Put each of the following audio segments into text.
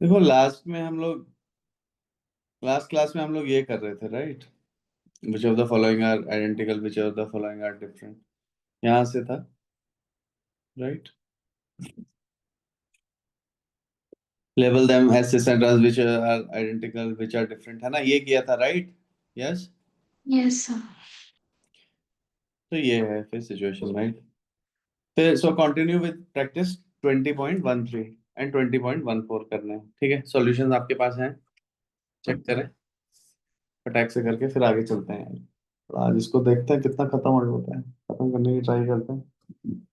देखो last class में हम लोग ये कर रहे थे, right? Which of the following are identical, which of the following are different, यहाँ से था, right? Label them as sentence which are identical, which are different, है ना? ये किया था, राइट? यस। Yes sir. तो ये है फिर सिचुएशन, राइट? फिर so continue with practice 20.13 and 20.14 करने हैं, ठीक है? सॉल्यूशंस आपके पास हैं, चेक करें फटाक से करके, फिर आगे चलते हैं। तो आज इसको देखते हैं कितना खत्म हो होता है, खत्म करने की ट्राई करते हैं।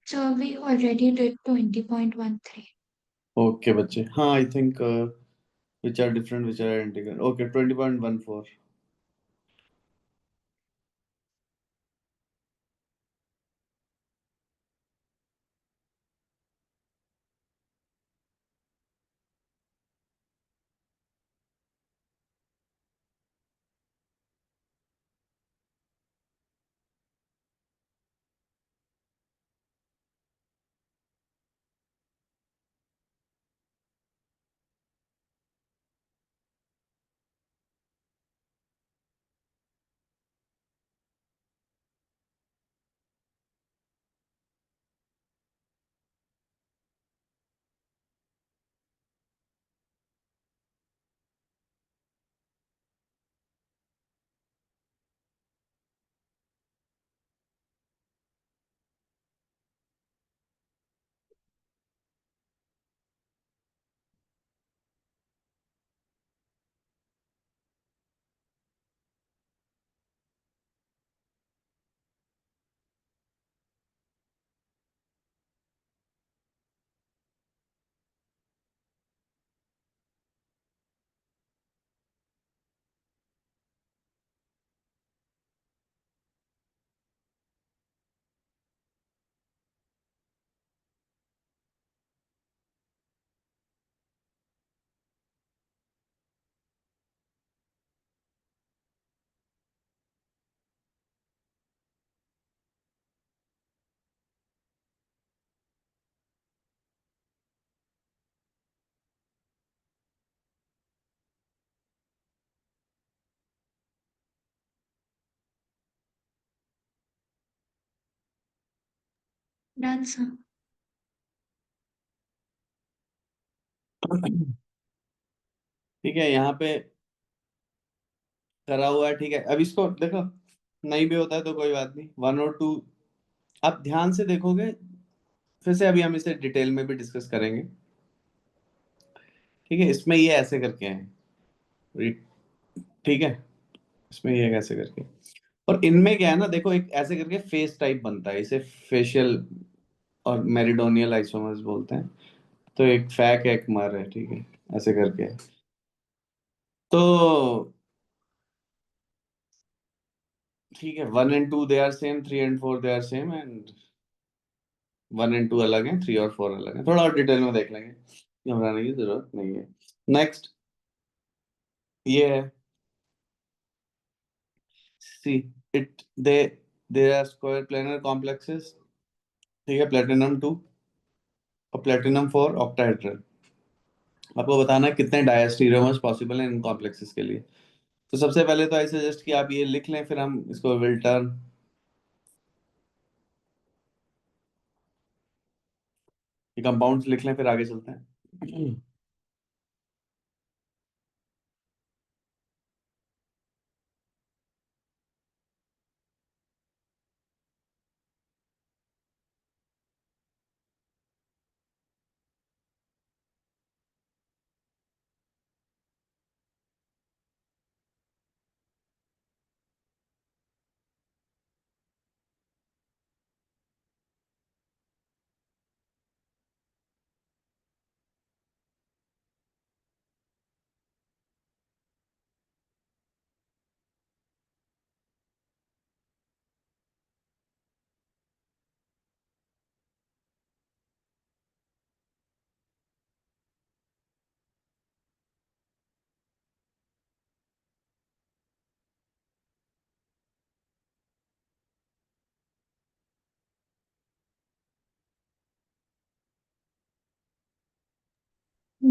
So we already did 20.13. Okay बच्चे, हाँ I think which are different which are identical, okay 20.14। Done sir. ठीक है, यहाँ पे करा हुआ है, ठीक है? अब इसको देखो, नहीं भी होता है तो कोई बात नहीं, वन और टू आप ध्यान से देखोगे। फिर से अभी हम इसे डिटेल में भी डिस्कस करेंगे, ठीक है? इसमें ये ऐसे करके हैं, ठीक है? इसमें ये कैसे करके, और इनमें क्या है ना, देखो एक ऐसे करके फेस टाइप बनता है, इसे फेशियल और मेरिडोनियल आइसोमर्स बोलते हैं। तो एक फैक एक मर है, ठीक है? ऐसे करके। तो ठीक है, one and two they are same, three and four they are same, and one and two अलग है, थ्री और फोर अलग है। थोड़ा और डिटेल में देख लेंगे, घबराने की जरूरत नहीं है। नेक्स्ट ये है, see it they are square planar complexes, ठीक है? प्लेटिनम टू और प्लेटिनम फोर ऑक्टाहेड्रल। आपको बताना है कितने डायस्टीरियोमर्स पॉसिबल हैं इन कॉम्प्लेक्सेस के लिए। तो सबसे पहले तो आई सजेस्ट कि आप ये लिख लें, फिर हम इसको विल टर्न, ये कंपाउंड्स लिख लें, फिर आगे चलते हैं।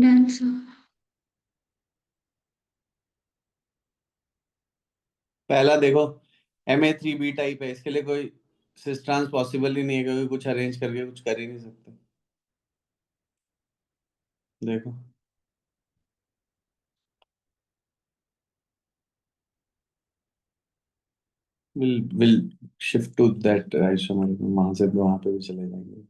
Done sir. पहला देखो, Ma3B टाइप है, इसके लिए कोई सिस्ट्रांस पॉसिबल ही नहीं है, क्योंकि कुछ अरेंज करके कुछ कर ही नहीं सकते। देखो, will shift to that isomer, वहां से वहां पे भी चले जाएंगे।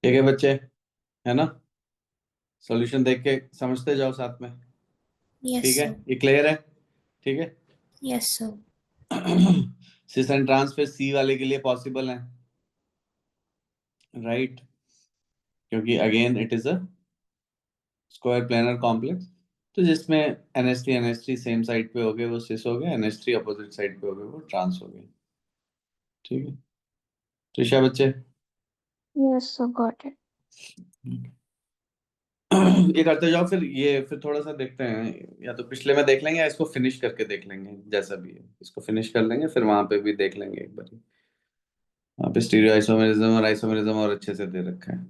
ठीक है बच्चे, है ना? सॉल्यूशन देख के समझते जाओ साथ में। यस ठीक है, सर। ये क्लियर है? ठीक है। Yes sir. Cis and trans फिर सी वाले के लिए पॉसिबल है, राइट? क्योंकि again it is a square planar complex. तो जिसमें NH3 सेम साइड पे हो गए वो सिस हो गए, NH3 अपोजिट साइड पे हो गए वो ट्रांस हो गए। ठीक है त्रिशा बच्चे? Yes sir, got it. ये करते जाओ, फिर ये फिर थोड़ा सा देखते हैं, या तो पिछले में देख लेंगे या इसको फिनिश करके देख लेंगे, जैसा भी है इसको फिनिश कर लेंगे, फिर वहां पे भी देख लेंगे एक बार। वहाँ पे स्टीरियो आइसोमेरिज्म और आइसोमेरिज्म और अच्छे से दे रखा है।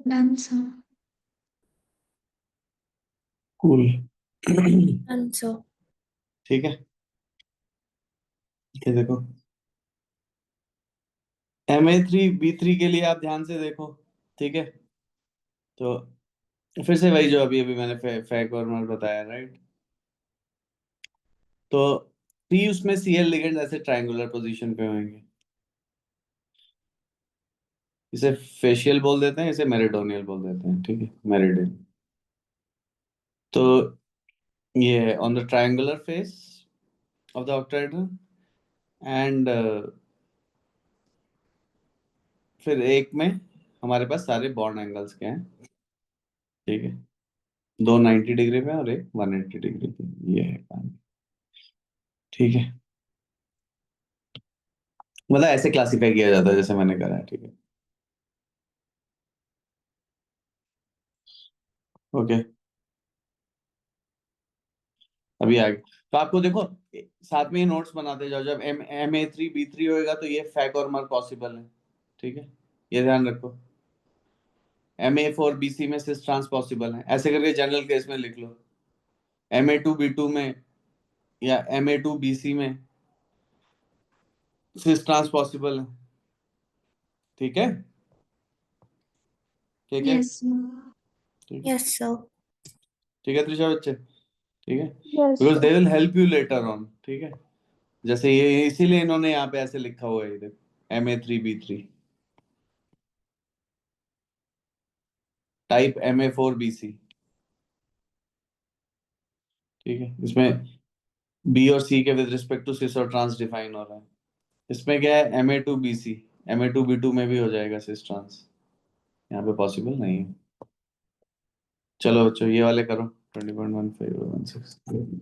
Done sir. कूल। आंसर। ठीक है, ये देखो Ma3B3 के लिए आप ध्यान से देखो। ठीक है, तो फिर से वही जो अभी अभी मैंने फैक और मर बताया, राइट? तो पी उसमें Cl लिगेंड ऐसे ट्रायंगुलर पोजीशन पे होंगे। इसे फेशियल बोल देते हैं, इसे मेरिडोनियल बोल देते हैं। ठीक है, मेरिडियन। तो ये on the triangular face of the octahedron, and फिर एक में हमारे पास सारे बॉन्ड एंगल्स के हैं। ठीक है, दो 90 डिग्री पे और एक 180 डिग्री पे, ये है काम। ठीक है, मतलब ऐसे क्लासिफाई किया जाता है जैसे मैंने करा है, ठीक है। ओके, अभी आगे तो आपको देखो, साथ में ये नोट्स बनाते जाओ, जब MA3 B3 होएगा तो ये फैक और मर पॉसिबल है, ठीक है, ये ध्यान रखो। MA4 BC में सिस ट्रांस पॉसिबल है, ऐसे करके जनरल केस में लिख लो। MA2 B2 में या MA2 BC में सिस ट्रांस पॉसिबल है, ठीक है, ठीक है, Yes, sir. ठीक है, Yes, sir. ठीक है त्रिशा बच्चे, ठीक है, Yes, because sir. They will help you later on, ठीक है। जैसे ये इसीलिए इन्होंने यहाँ पे ऐसे लिखा हुआ है, ये MA3 B3 type MA4 BC, ठीक है, इसमें बी और सी के विद रिस्पेक्ट टू सिस और ट्रांस डिफाइन हो रहा है। इसमें क्या है, MA2 BC, MA2 B2 में भी हो जाएगा सिस ट्रांस, यहाँ पे पॉसिबल नहीं है। चलो बच्चों ये वाले करो, 20.15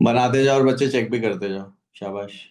बनाते जाओ और बच्चे चेक भी करते जाओ, शाबाश।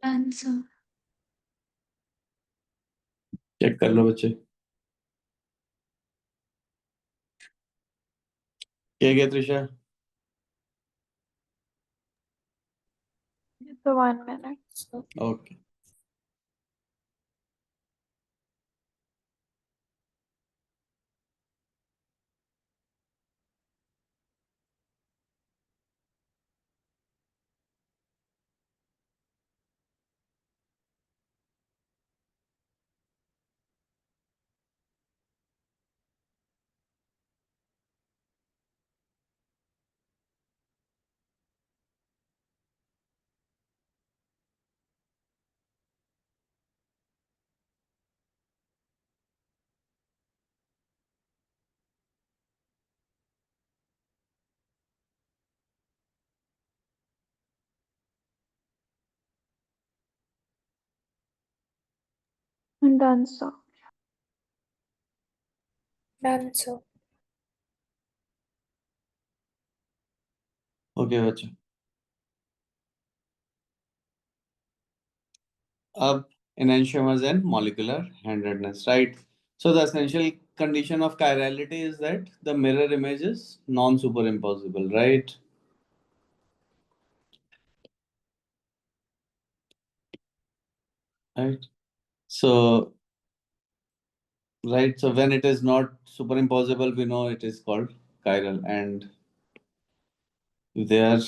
Done, sir. चेक कर लो बच्चे, क्या क्या Trisha? Just for 1 minute. So, okay. Done, sir. done. So, okay बच्चे, अब enantiomers and molecular handedness, right? So the essential condition of chirality is that the mirror image is non-superimposable, right? Right. So, right. So when it is not superimposable, we know it is called chiral, and they are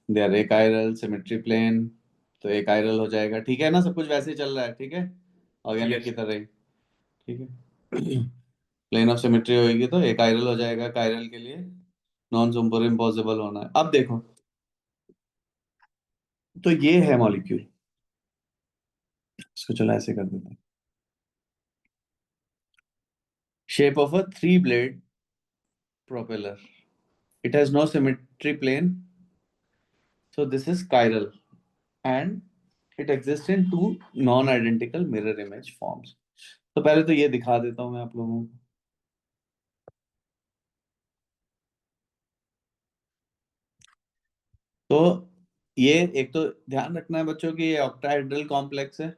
they are achiral, symmetry plane. तो achiral हो जाएगा, ठीक है ना? सब कुछ वैसे ही चल रहा है, ठीक है, ऑर्गेनिक की तरह ही, ठीक है। प्लेन ऑफ सिमेट्री होगी तो achiral हो जाएगा, chiral के लिए नॉन सुपर इम्पॉसिबल होना है। अब देखो, तो ये है मॉलिक्यूल, इसको चलो ऐसे कर देते हैं। Shape of a 3 blade propeller, it has no symmetry plane, so this is chiral, and it exists in 2 non-identical mirror image forms। तो पहले तो ये दिखा देता हूं मैं आप लोगों को। तो ये एक तो ध्यान रखना है बच्चों की ये ऑक्टाहेड्रल कॉम्प्लेक्स है,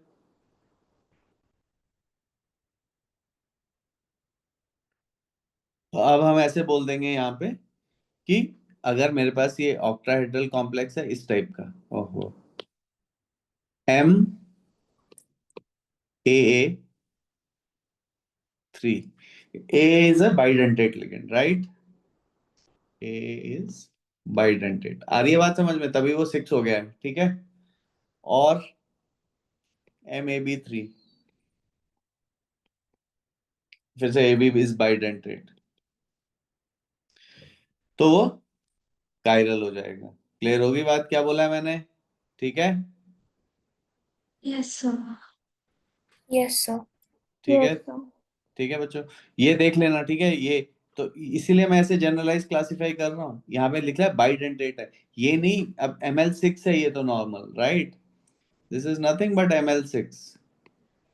तो अब हम ऐसे बोल देंगे यहाँ पे कि अगर मेरे पास ये ऑक्टाहेड्रल कॉम्प्लेक्स है इस टाइप का, ओहो, M A 3, A is a bidentate ligand, right? A is bidentate। आ रही है बात समझ में? तभी वो 6 हो गया है, ठीक है। और MAB3, फिर से AB is bidentate, तो वो कायरल हो जाएगा। क्लियर होगी बात क्या बोला है मैंने? ठीक है, Yes, sir. yes, sir. ठीक है, Yes, sir. ठीक है बच्चों, ये देख लेना, ठीक है। ये तो इसीलिए मैं ऐसे जनरलाइज क्लासिफाई कर रहा हूँ, यहाँ पे लिखा है बाइडेंटेट है, ये नहीं। अब ML6 है ये तो normal, right? This is nothing but ML6,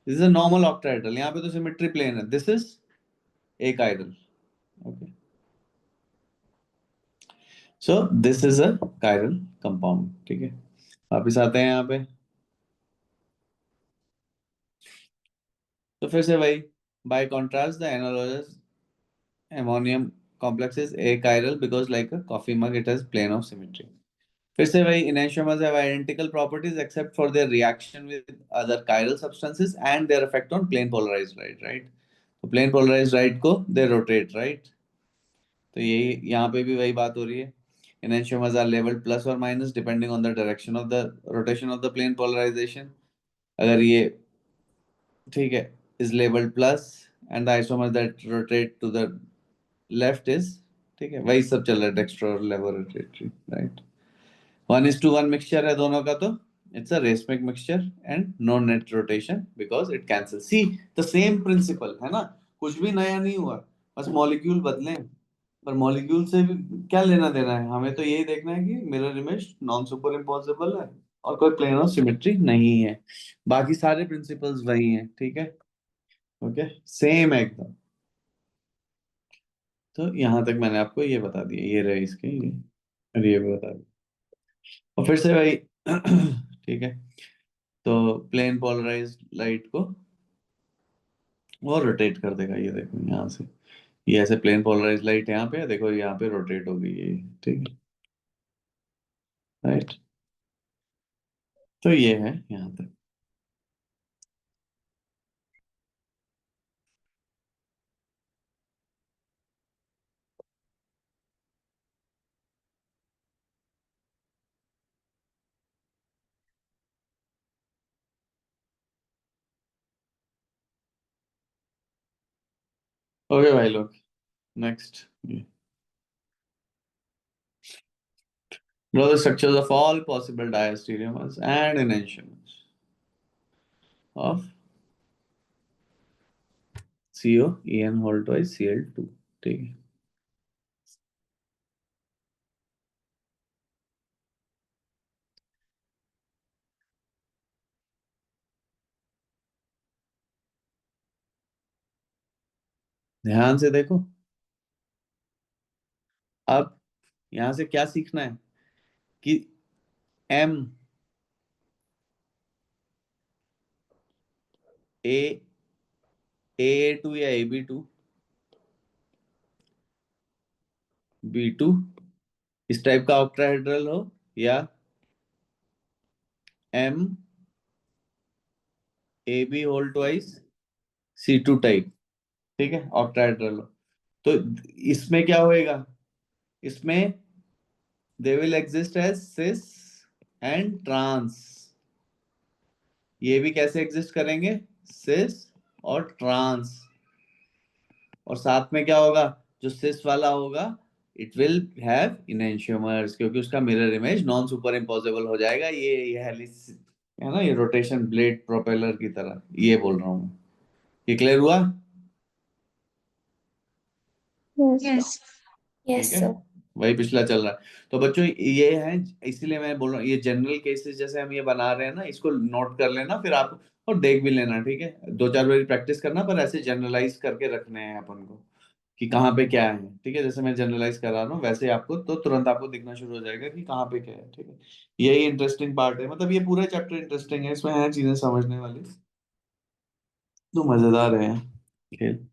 this is a normal octahedral, यहाँ पे तो सिमेट्री प्लेन है, this is achiral, okay. So this is a chiral compound, ठीक है। वापिस आते हैं यहाँ पे, तो फिर से वही, bye contrast the analogous ammonium complex is achiral because like a coffee mug it has plane of symmetry। फिर से वही, enantiomers have identical properties except for their reaction with other chiral substances and their effect on plane polarized light, right? तो plane polarized light को they rotate, right? तो यही यहाँ पे भी वही बात हो रही है। Enantiomers are labeled plus or minus depending on the direction of the rotation of the plane polarization। अगर ये, ठीक है, is labeled plus and the isomer that rotate to the left is, ठीक है, वही सब चल रहा है, डेक्स्ट्रो और लेबोरेटरी, राइट। 1:1 मिक्सचर है दोनों का, तो it's a racemic mixture and no net rotation because it cancel. See the same principle है ना, कुछ भी नया नहीं हुआ, बस मॉलिक्यूल बदले। पर मॉलिक्यूल से भी क्या लेना देना है, हमें तो यही देखना है कि mirror image non super impossible है और कोई प्लेन ऑफ सिमेट्री नहीं है, बाकी सारे प्रिंसिपल्स वही हैं, ठीक है, ओके, सेम है एकदम। तो यहाँ तक मैंने आपको ये बता दिया, ये रहे इसके ये भी बता दिया, और फिर से भाई ठीक है। तो प्लेन पोलराइज्ड लाइट को वो रोटेट कर देगा, ये देखो यहाँ से, ये ऐसे प्लेन पोलराइज्ड लाइट यहाँ पे है, देखो यहाँ पे रोटेट हो गई है, ठीक है, राइट। तो ये है यहाँ तक। ओके भाई लोग, next. Know the structures of all possible diastereomers and enantiomers of CO, En whole twice Cl2, ठीक है। ध्यान से देखो, अब यहां से क्या सीखना है कि M A A2 या AB2 B2 इस टाइप का ऑक्टाहेड्रल हो, या M AB whole twice C2 type, ठीक है, ऑक्टाहेड्रल हो, तो इसमें क्या होएगा, इसमें they will exist as cis and trans. ये भी कैसे एग्जिस्ट करेंगे, सिस और ट्रांस। और साथ में क्या होगा, जो सिस वाला होगा इट विल हैव इनएंशियोमर्स, क्योंकि उसका mirror image non super imposable हो जाएगा। ये हेलिस है ना, ये रोटेशन ब्लेड प्रोपेलर की तरह, ये बोल रहा हूँ। ये क्लियर हुआ? Yes, sir. Yes, ठीक है, sir. वही पिछला चल रहा है। तो बच्चों ये है, इसीलिए मैं बोल रहा हूँ, ये जनरल केसेस जैसे हम ये बना रहे हैं ना, इसको नोट कर लेना, फिर आप और देख भी लेना, ठीक है, दो चार बार प्रैक्टिस करना, पर ऐसे जनरलाइज करके रखने हैं अपन को कि कहाँ पे क्या है, ठीक है। जैसे मैं जनरलाइज करा रहा हूँ वैसे आपको, तो तुरंत आपको दिखना शुरू हो जाएगा कि कहाँ पे क्या है, ठीक है। यही इंटरेस्टिंग पार्ट है, मतलब ये पूरा चैप्टर इंटरेस्टिंग है, इसमें है चीजें समझने वाली, तो मजेदार है खेल।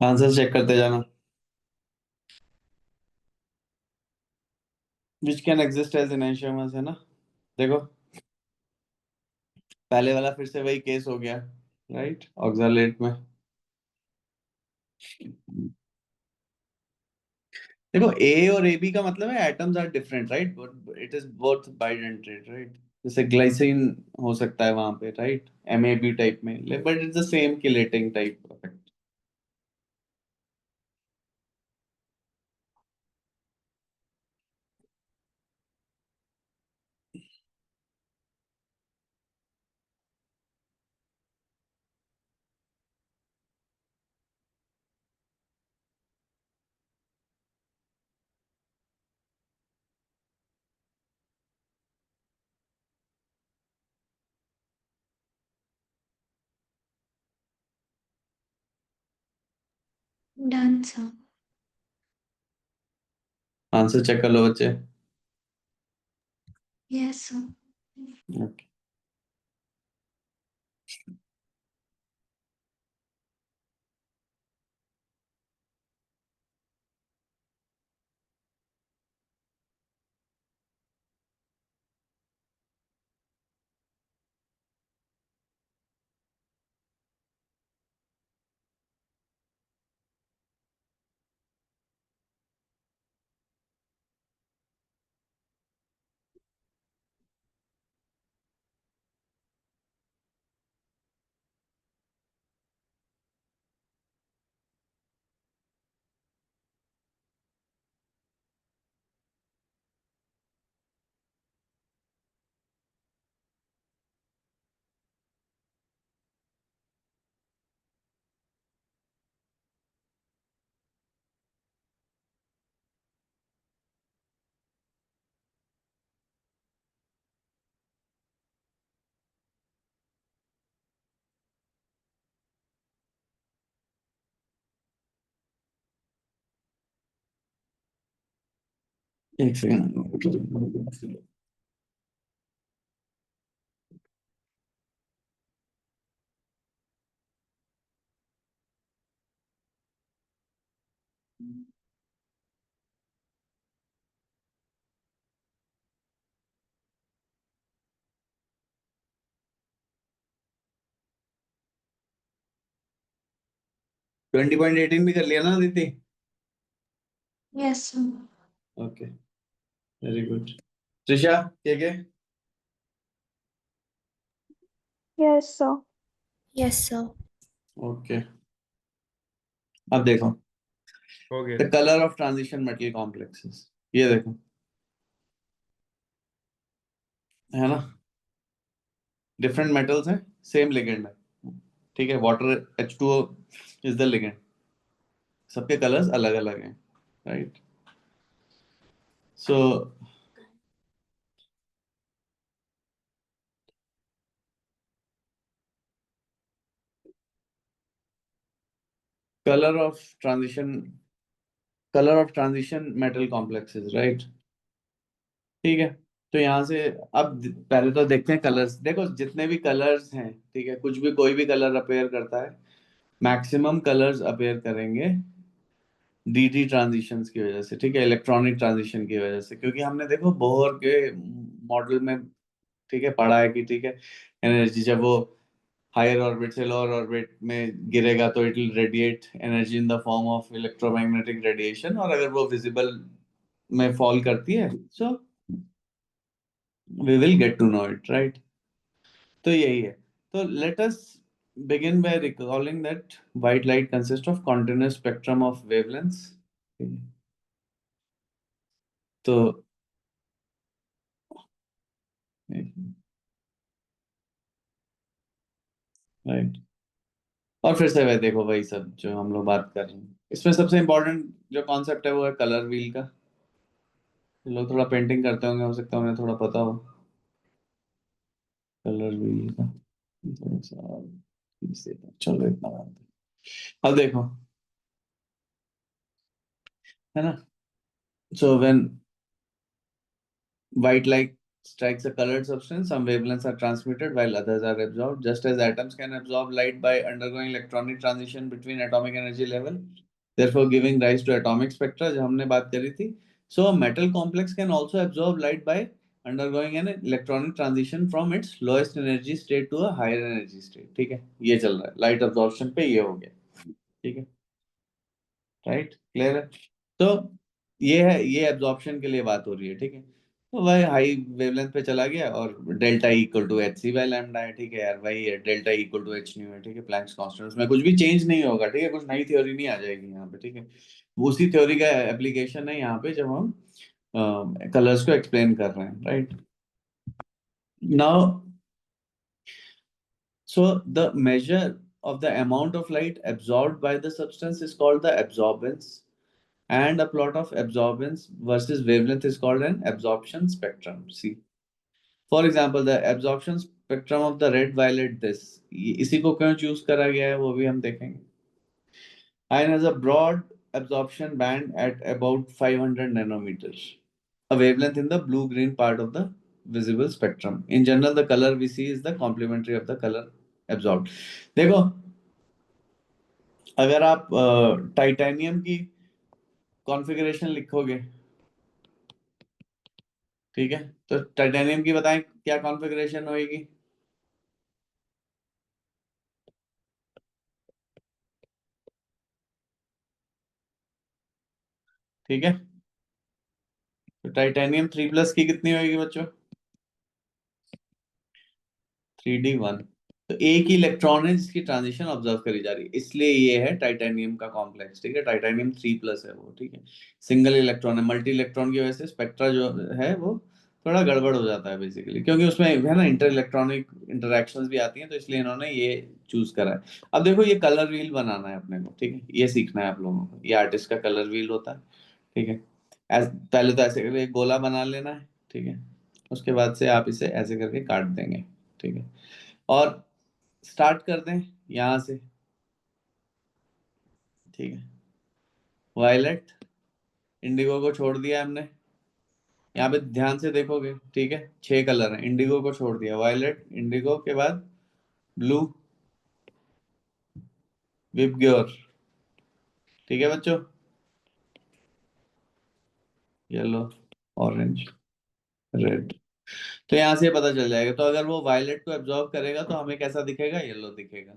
आंसर चेक करते जाना। विच कैन एग्जिस्ट एज एनेंशियमस, है ना। देखो, पहले वाला फिर से वही केस हो गया, राइट, ऑक्सैलेट में। देखो, ए और ए बी का मतलब है atoms are different, right, but it is both bidentate, right. जैसे ग्लाइसिन हो सकता है वहां पे, राइट, एमएबी टाइप में, but it's the same chelating type effect. Done, sir. Answer check कर लो बच्चे। Yes, sir. Okay. 1 सेकंड। 20.18 भी कर लिया ना दीदी। Yes, sir. Okay, very good. Trisha, क्या Yes, sir. Yes, sir. Okay, अब देखो, हो गया। The colour of transition metal complexes, ये देखो, है ना, डिफरेंट मेटल्स हैं, सेम लिगेंड है, ठीक है, water H2O is the ligand, सबके कलर्स अलग अलग हैं, right. So colour of transition colour of transition metal complexes, right, ठीक है। तो यहाँ से अब पहले तो देखते हैं कलर्स। देखो, जितने भी कलर्स हैं, ठीक है, कुछ भी कोई भी कलर अपेयर करता है, मैक्सिमम कलर्स अपेयर करेंगे डीटी ट्रांजिशंस की वजह से, ठीक है, इलेक्ट्रॉनिक ट्रांजिशन की वजह से, क्योंकि हमने देखो बोहर के मॉडल में, ठीक है, पढ़ा है कि, ठीक है, एनर्जी जब वो हायर ऑर्बिट से लोअर ऑर्बिट में गिरेगा तो it will radiate energy in the form of electromagnetic radiation, और अगर वो विजिबल में फॉल करती है, so we will get to know it, right. तो यही है। तो let us begin by recalling that white light consists of continuous spectrum of wavelengths। तो राइट, और फिर से वह देखो, वही सब जो हम लोग बात कर रहे हैं, इसमें सबसे इम्पोर्टेंट जो कॉन्सेप्ट है वो है कलर व्हील का। लोग थोड़ा पेंटिंग करते होंगे, हो सकता है उन्हें थोड़ा पता हो कलर व्हील का, थोड़ा सा चलो इतना बात है। अब देखो, है ना, so when white light strikes a colored substance, some wavelengths are transmitted while others are absorbed. Just as atoms can absorb light by undergoing electronic transition between atomic energy level, therefore giving rise to atomic spectra, जो हमने बात करी थी. So a metal complex can also absorb light by undergoing an electronic transition from its lowest energy state to a higher energy state. ठीक है, ये चल रहा है light absorption पे, ये हो गया. ठीक है, राइट, क्लियर है. तो ये है, ये एब्जॉर्प्शन के लिए बात हो रही है. ठीक है, तो वह हाई वेवलेंथ पे चला गया और delta equal to h c by lambda है. ठीक है यार, वही है, delta equal to h nu है. ठीक है, प्लैंक्स कांस्टेंट, उसमें कुछ भी चेंज नहीं होगा. ठीक है, कुछ नई थ्योरी नहीं आ जाएगी यहाँ पे. ठीक है, उसी थ्योरी का एप्लीकेशन है यहाँ पे जब हम कलर्स को एक्सप्लेन कर रहे हैं. Right now, so the measure of the amount of light absorbed by the substance is called the absorbance, and a plot of absorbance versus wavelength is called an absorption spectrum. See, for example, the absorption spectrum of the red violet, this इसी को क्यों choose करा गया है वो भी हम देखेंगे. Iron has a broad absorption band at about 500 nanometers, a wavelength in the blue green part of the visible spectrum. In general, the color we see is the complementary of the color absorbed. देखो, अगर आप titanium की configuration लिखोगे, ठीक है, तो titanium की बताएं क्या कॉन्फ़िगरेशन होगी. ठीक है, तो टाइटेनियम 3+ की कितनी होगी बच्चों. 3d1. तो एक ही इलेक्ट्रॉन है जिसकी ट्रांजिशन ऑब्जर्व करी जा रही है, इसलिए ये है टाइटेनियम का कॉम्प्लेक्स. ठीक है, टाइटेनियम 3+ है वो. ठीक है, सिंगल इलेक्ट्रॉन है. मल्टी इलेक्ट्रॉन की वजह से स्पेक्ट्रा जो है वो थोड़ा गड़बड़ हो जाता है बेसिकली, क्योंकि उसमें है ना इंटर इलेक्ट्रॉनिक इंटरेक्शंस भी आती हैं, तो इसलिए इन्होंने ये चूज करा है. अब देखो, ये कलर व्हील बनाना है अपने को. ठीक है, ये सीखना है आप लोगों को. ये आर्टिस्ट का कलर व्हील होता है. ठीक है, पहले तो ऐसे करके एक गोला बना लेना है. ठीक है, उसके बाद से आप इसे ऐसे करके काट देंगे. ठीक है, और स्टार्ट कर दें यहां से. ठीक है, वायलेट इंडिगो को छोड़ दिया हमने. यहाँ पे ध्यान से देखोगे, ठीक है, 6 कलर हैं. इंडिगो को छोड़ दिया, वायलेट, इंडिगो के बाद ब्लू, विबग्योर. ठीक है बच्चों, येलो, ऑरेंज, रेड. तो यहाँ से पता चल जाएगा. तो अगर वो वायलेट को एब्जॉर्ब करेगा तो हमें कैसा दिखेगा, येलो दिखेगा.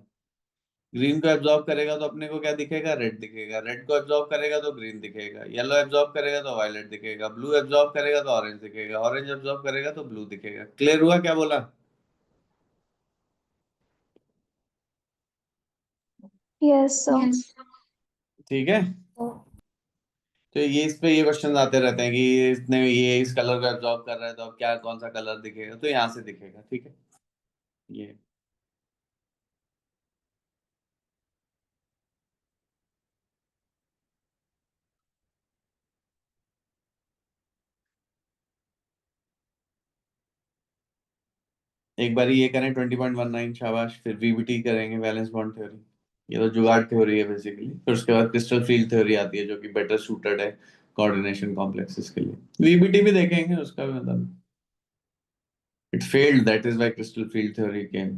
ग्रीन को एब्जॉर्ब करेगा तो अपने को क्या दिखेगा, रेड दिखेगा. रेड को एब्जॉर्ब करेगा तो ग्रीन दिखेगा. येलो एब्जॉर्ब करेगा तो वायलेट दिखेगा. ब्लू एब्जॉर्ब करेगा तो ऑरेंज दिखेगा. ऑरेंज एब्जॉर्ब करेगा तो ब्लू दिखेगा. क्लियर हुआ क्या बोला. Yes, sir. ठीक है, So, तो ये इस पे ये क्वेश्चन आते रहते हैं कि इसने ये इस कलर को एब्जॉर्ब कर रहा है तो अब क्या कौन सा कलर दिखेगा, तो यहाँ से दिखेगा. ठीक है, ये एक बार ये करें 20.19, शाबाश. फिर वीबीटी करेंगे, वैलेंस बॉन्ड थ्योरी. ये तो जुगाड़ थ्योरी है बेसिकली. फिर उसके बाद क्रिस्टल फील्ड थ्योरी आती है जो कि बेटर सूटेड है कोऑर्डिनेशन कॉम्प्लेक्सेस के लिए. वीबीटी भी देखेंगे, उसका भी मतलब it failed, that is why crystal field theory came.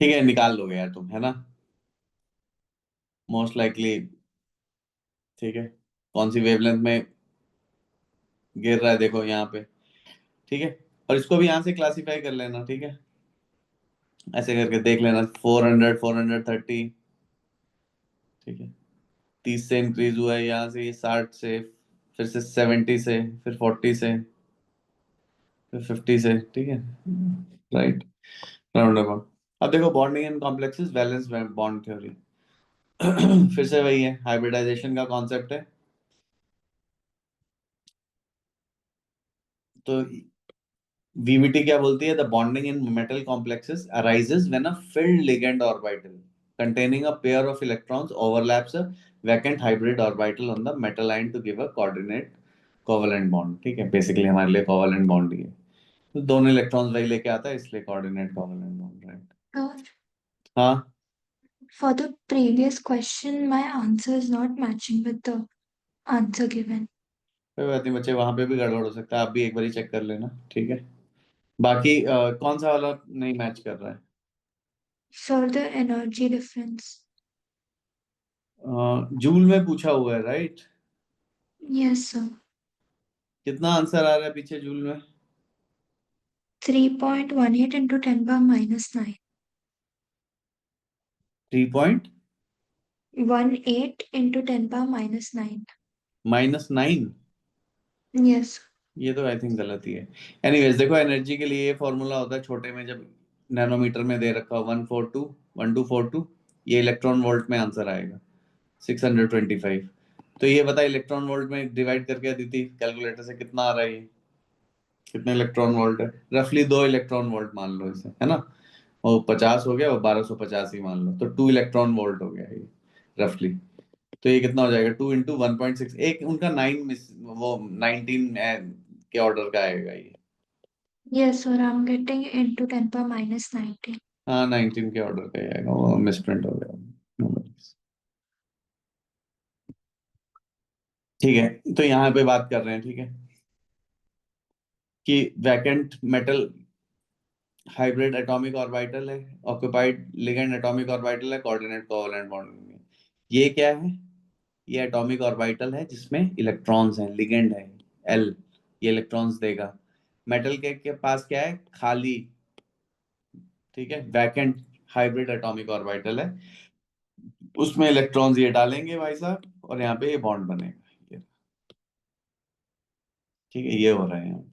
ठीक है, निकाल लोगे यार तुम, है ना, मोस्ट लाइकली। ठीक है, कौन सी वेवलेंथ में गिर रहा है देखो यहाँ पे। ठीक है, और इसको भी यहाँ से क्लासिफाई कर लेना। ठीक है, ऐसे करके देख लेना, 400, 430। ठीक है, 30 से इंक्रीज हुआ है, यहाँ से ये 60 से, फिर से 70 से, फिर 40 से, फिर 50 से। ठीक है, राइट, राउंड अबाउट। अब देखो, bonding in complexes, valence bond theory. फिर से वही है, हाइब्रिडाइजेशन का कॉन्सेप्ट है। तो वीवीटी क्या बोलती है? The bonding in metal complexes arises when a filled ligand orbital containing a pair of electrons overlaps a vacant hybrid orbital on the metal ion to give a coordinate covalent bond। ठीक है, basically हमारे लिए covalent bond ही है, तो दोनों electrons वही लेके आता है, इसलिए coordinate covalent bond, right. Sir, हाँ, for the previous question, my answer is not matching with the answer given. कोई बात नहीं बच्चे, वहां पे भी गड़बड़ हो सकता है, आप भी एक बार चेक कर लेना। ठीक है, बाकी कौन सा वाला नहीं मैच कर रहा है? Sir, the energy difference. Joule में पूछा हुआ है, राइट? Yes, sir. कितना आंसर आ रहा है पीछे जूल में? 3.18 into 10 power minus 9. 3.-9। 18 into 10 power minus 9. Yes. ये तो आई थिंक गलत ही है। एनीवेज देखो, एनर्जी के लिए ये फॉर्मूला होता है छोटे में, जब नैनोमीटर में दे रखा हो 142, ये इलेक्ट्रॉन वोल्ट में आंसर आएगा 625। तो ये बता, इलेक्ट्रॉन वोल्ट में डिवाइड करके अदिति कैलकुलेटर से कितना आ रहा है ये, कितने इलेक्ट्रॉन वोल्ट है? रफली 2 इलेक्ट्रॉन वोल्ट मान लो इसे, है ना, और 50 हो गया और 1250 ही मान लो, तो 2 इलेक्ट्रॉन वोल्ट हो गया ये रफली। तो ये कितना हो जाएगा? 2 into 1.6, एक उनका 9 मिस, वो 19 के ऑर्डर का आएगा ये। Yes, sir. I'm getting into 10 power minus 19. हाँ, 19 के ऑर्डर का ही आएगा, वो मिसप्रिंट हो गया। No worries। ठीक है, तो यहाँ पे बात कर रहे हैं, ठीक है, कि vacant metal hybrid atomic orbital है, ऑक्यूपाइड लिगेंड एटॉमिक ऑर्बिटल है, कोऑर्डिनेट कोवैलेंट बॉन्डिंग में। ये क्या है? ये एटॉमिक ऑर्बिटल है जिसमें इलेक्ट्रॉन्स हैं, लिगेंड है एल, ये इलेक्ट्रॉन्स देगा। मेटल के पास क्या है? खाली। ठीक है, वैकेंट हाइब्रिड एटॉमिक ऑर्बिटल है, उसमें इलेक्ट्रॉन्स ये डालेंगे भाई साहब, और यहाँ पे ये बॉन्ड बनेगा ये। ठीक है, ये हो रहा है यहाँ।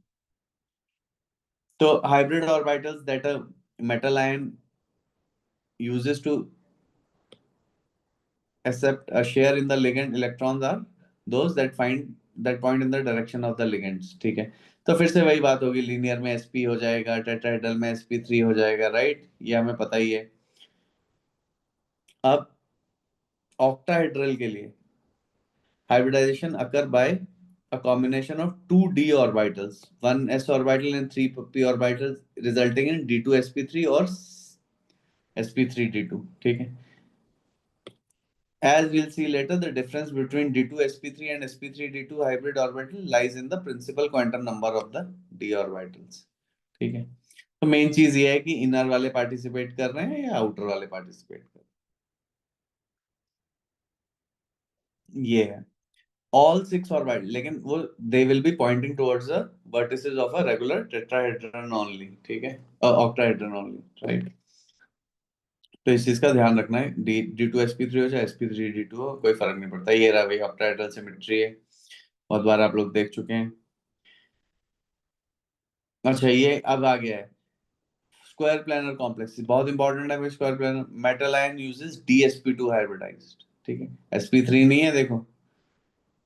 तो hybrid orbitals that a metal ion uses to accept a share in the ligand electrons are those that find that point in the direction of the ligands। ठीक है, तो फिर से वही बात होगी, लीनियर में sp हो जाएगा, टेट्राहेड्रल में sp3 हो जाएगा, राइट, ये हमें पता ही है। अब ऑक्टाहेड्रल के लिए hybridization occur by a combination of two d orbitals, one s orbital and three p orbitals, resulting in d2sp3 or sp3d2। ठीक है, as we'll see later, the difference between d2sp3 and sp3d2 hybrid orbital lies in the principal quantum number of the d orbitals। ठीक है, तो main चीज ये है कि inner वाले पार्टिसिपेट कर रहे हैं या आउटर वाले पार्टिसिपेट कर रहे हैं, ये है। ऑल 6 ऑर्बिटल, लेकिन वो they will be pointing towards the vertices of a regular tetrahedron only. ठीक है, ऑक्टाहेड्रन ओनली, राइट। तो इस चीज का ध्यान रखना है, डी d2sp3 हो चाहे sp3d2 हो, कोई फर्क नहीं पड़ता। ये रहा भाई, ऑक्टाहेड्रल सिमेट्री है, बहुत बार आप लोग देख चुके हैं। अच्छा, ये अब आ गया है स्क्वायर प्लानर कॉम्प्लेक्स, बहुत इंपॉर्टेंट है भाई। Square planar metal ion uses DsP2 hybridized. ठीक है, sp3 नहीं है देखो,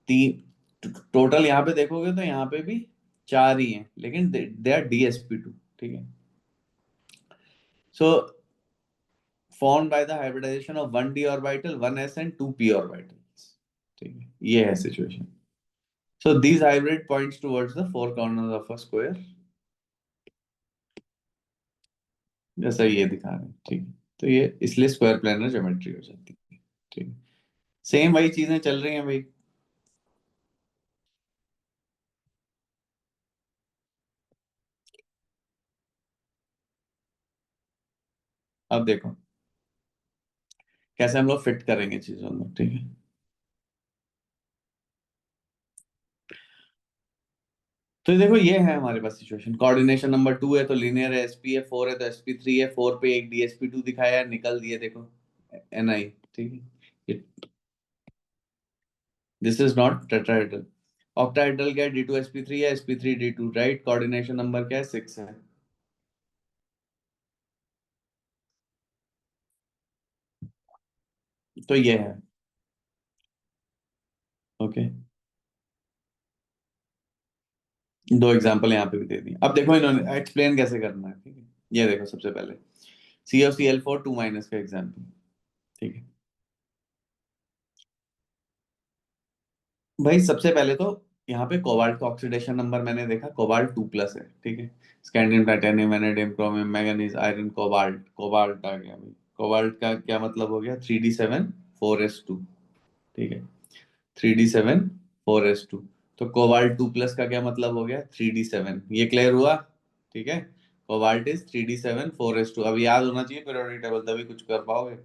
तीन टोटल यहाँ पे देखोगे तो यहाँ पे भी 4 ही हैं, लेकिन दे आर DsP2। ठीक है, सो formed by the hybridization of one d orbital, one s and two p orbitals। ठीक है, ये है situation. So these hybrid points towards the four corners of a square, जैसा ये दिखा रहे हैं। ठीक है, तो ये इसलिए स्क्वायर प्लानर ज्योमेट्री हो जाती है। ठीक है, सेम वही चीजें चल रही हैं भाई। अब देखो कैसे हम लोग फिट करेंगे चीजों में, ठीक है। तो देखो ये है हमारे पास सिचुएशन, कोऑर्डिनेशन नंबर 2 है तो लीनियर है, एसपी है, 4 है तो sp3 है, 4 पे एक dsp2 दिखाया है, निकल दिए देखो ni, ठीक है। This is not tetrahedral. Octahedral क्या है, d2sp3 है, sp3d2, राइट। कोऑर्डिनेशन नंबर क्या है, 6 है। तो ये है, ओके। दो एग्जांपल यहाँ पे भी दे दिए। अब देखो इन्होंने एक्सप्लेन कैसे करना है, ठीक है। ये देखो सबसे पहले COCl4 2 माइनस का एग्जांपल, ठीक है। भाई सबसे पहले तो यहाँ पे कोबाल्ट का ऑक्सीडेशन नंबर मैंने देखा, कोबाल्ट 2+ है, ठीक है। Scandium, titanium, vanadium, chromium, manganese, iron, cobalt, cobalt आ गया भाई। कोबाल्ट का क्या मतलब हो गया, 3d7 4s2, ठीक है। 3d7 4s2। तो कोबाल्ट 2+ का क्या मतलब हो गया, 3d7। ये क्लियर हुआ, ठीक है। Cobalt is 3d7 4s2। अब याद होना चाहिए पीरियोडिक टेबल, तभी कुछ कर पाओगे।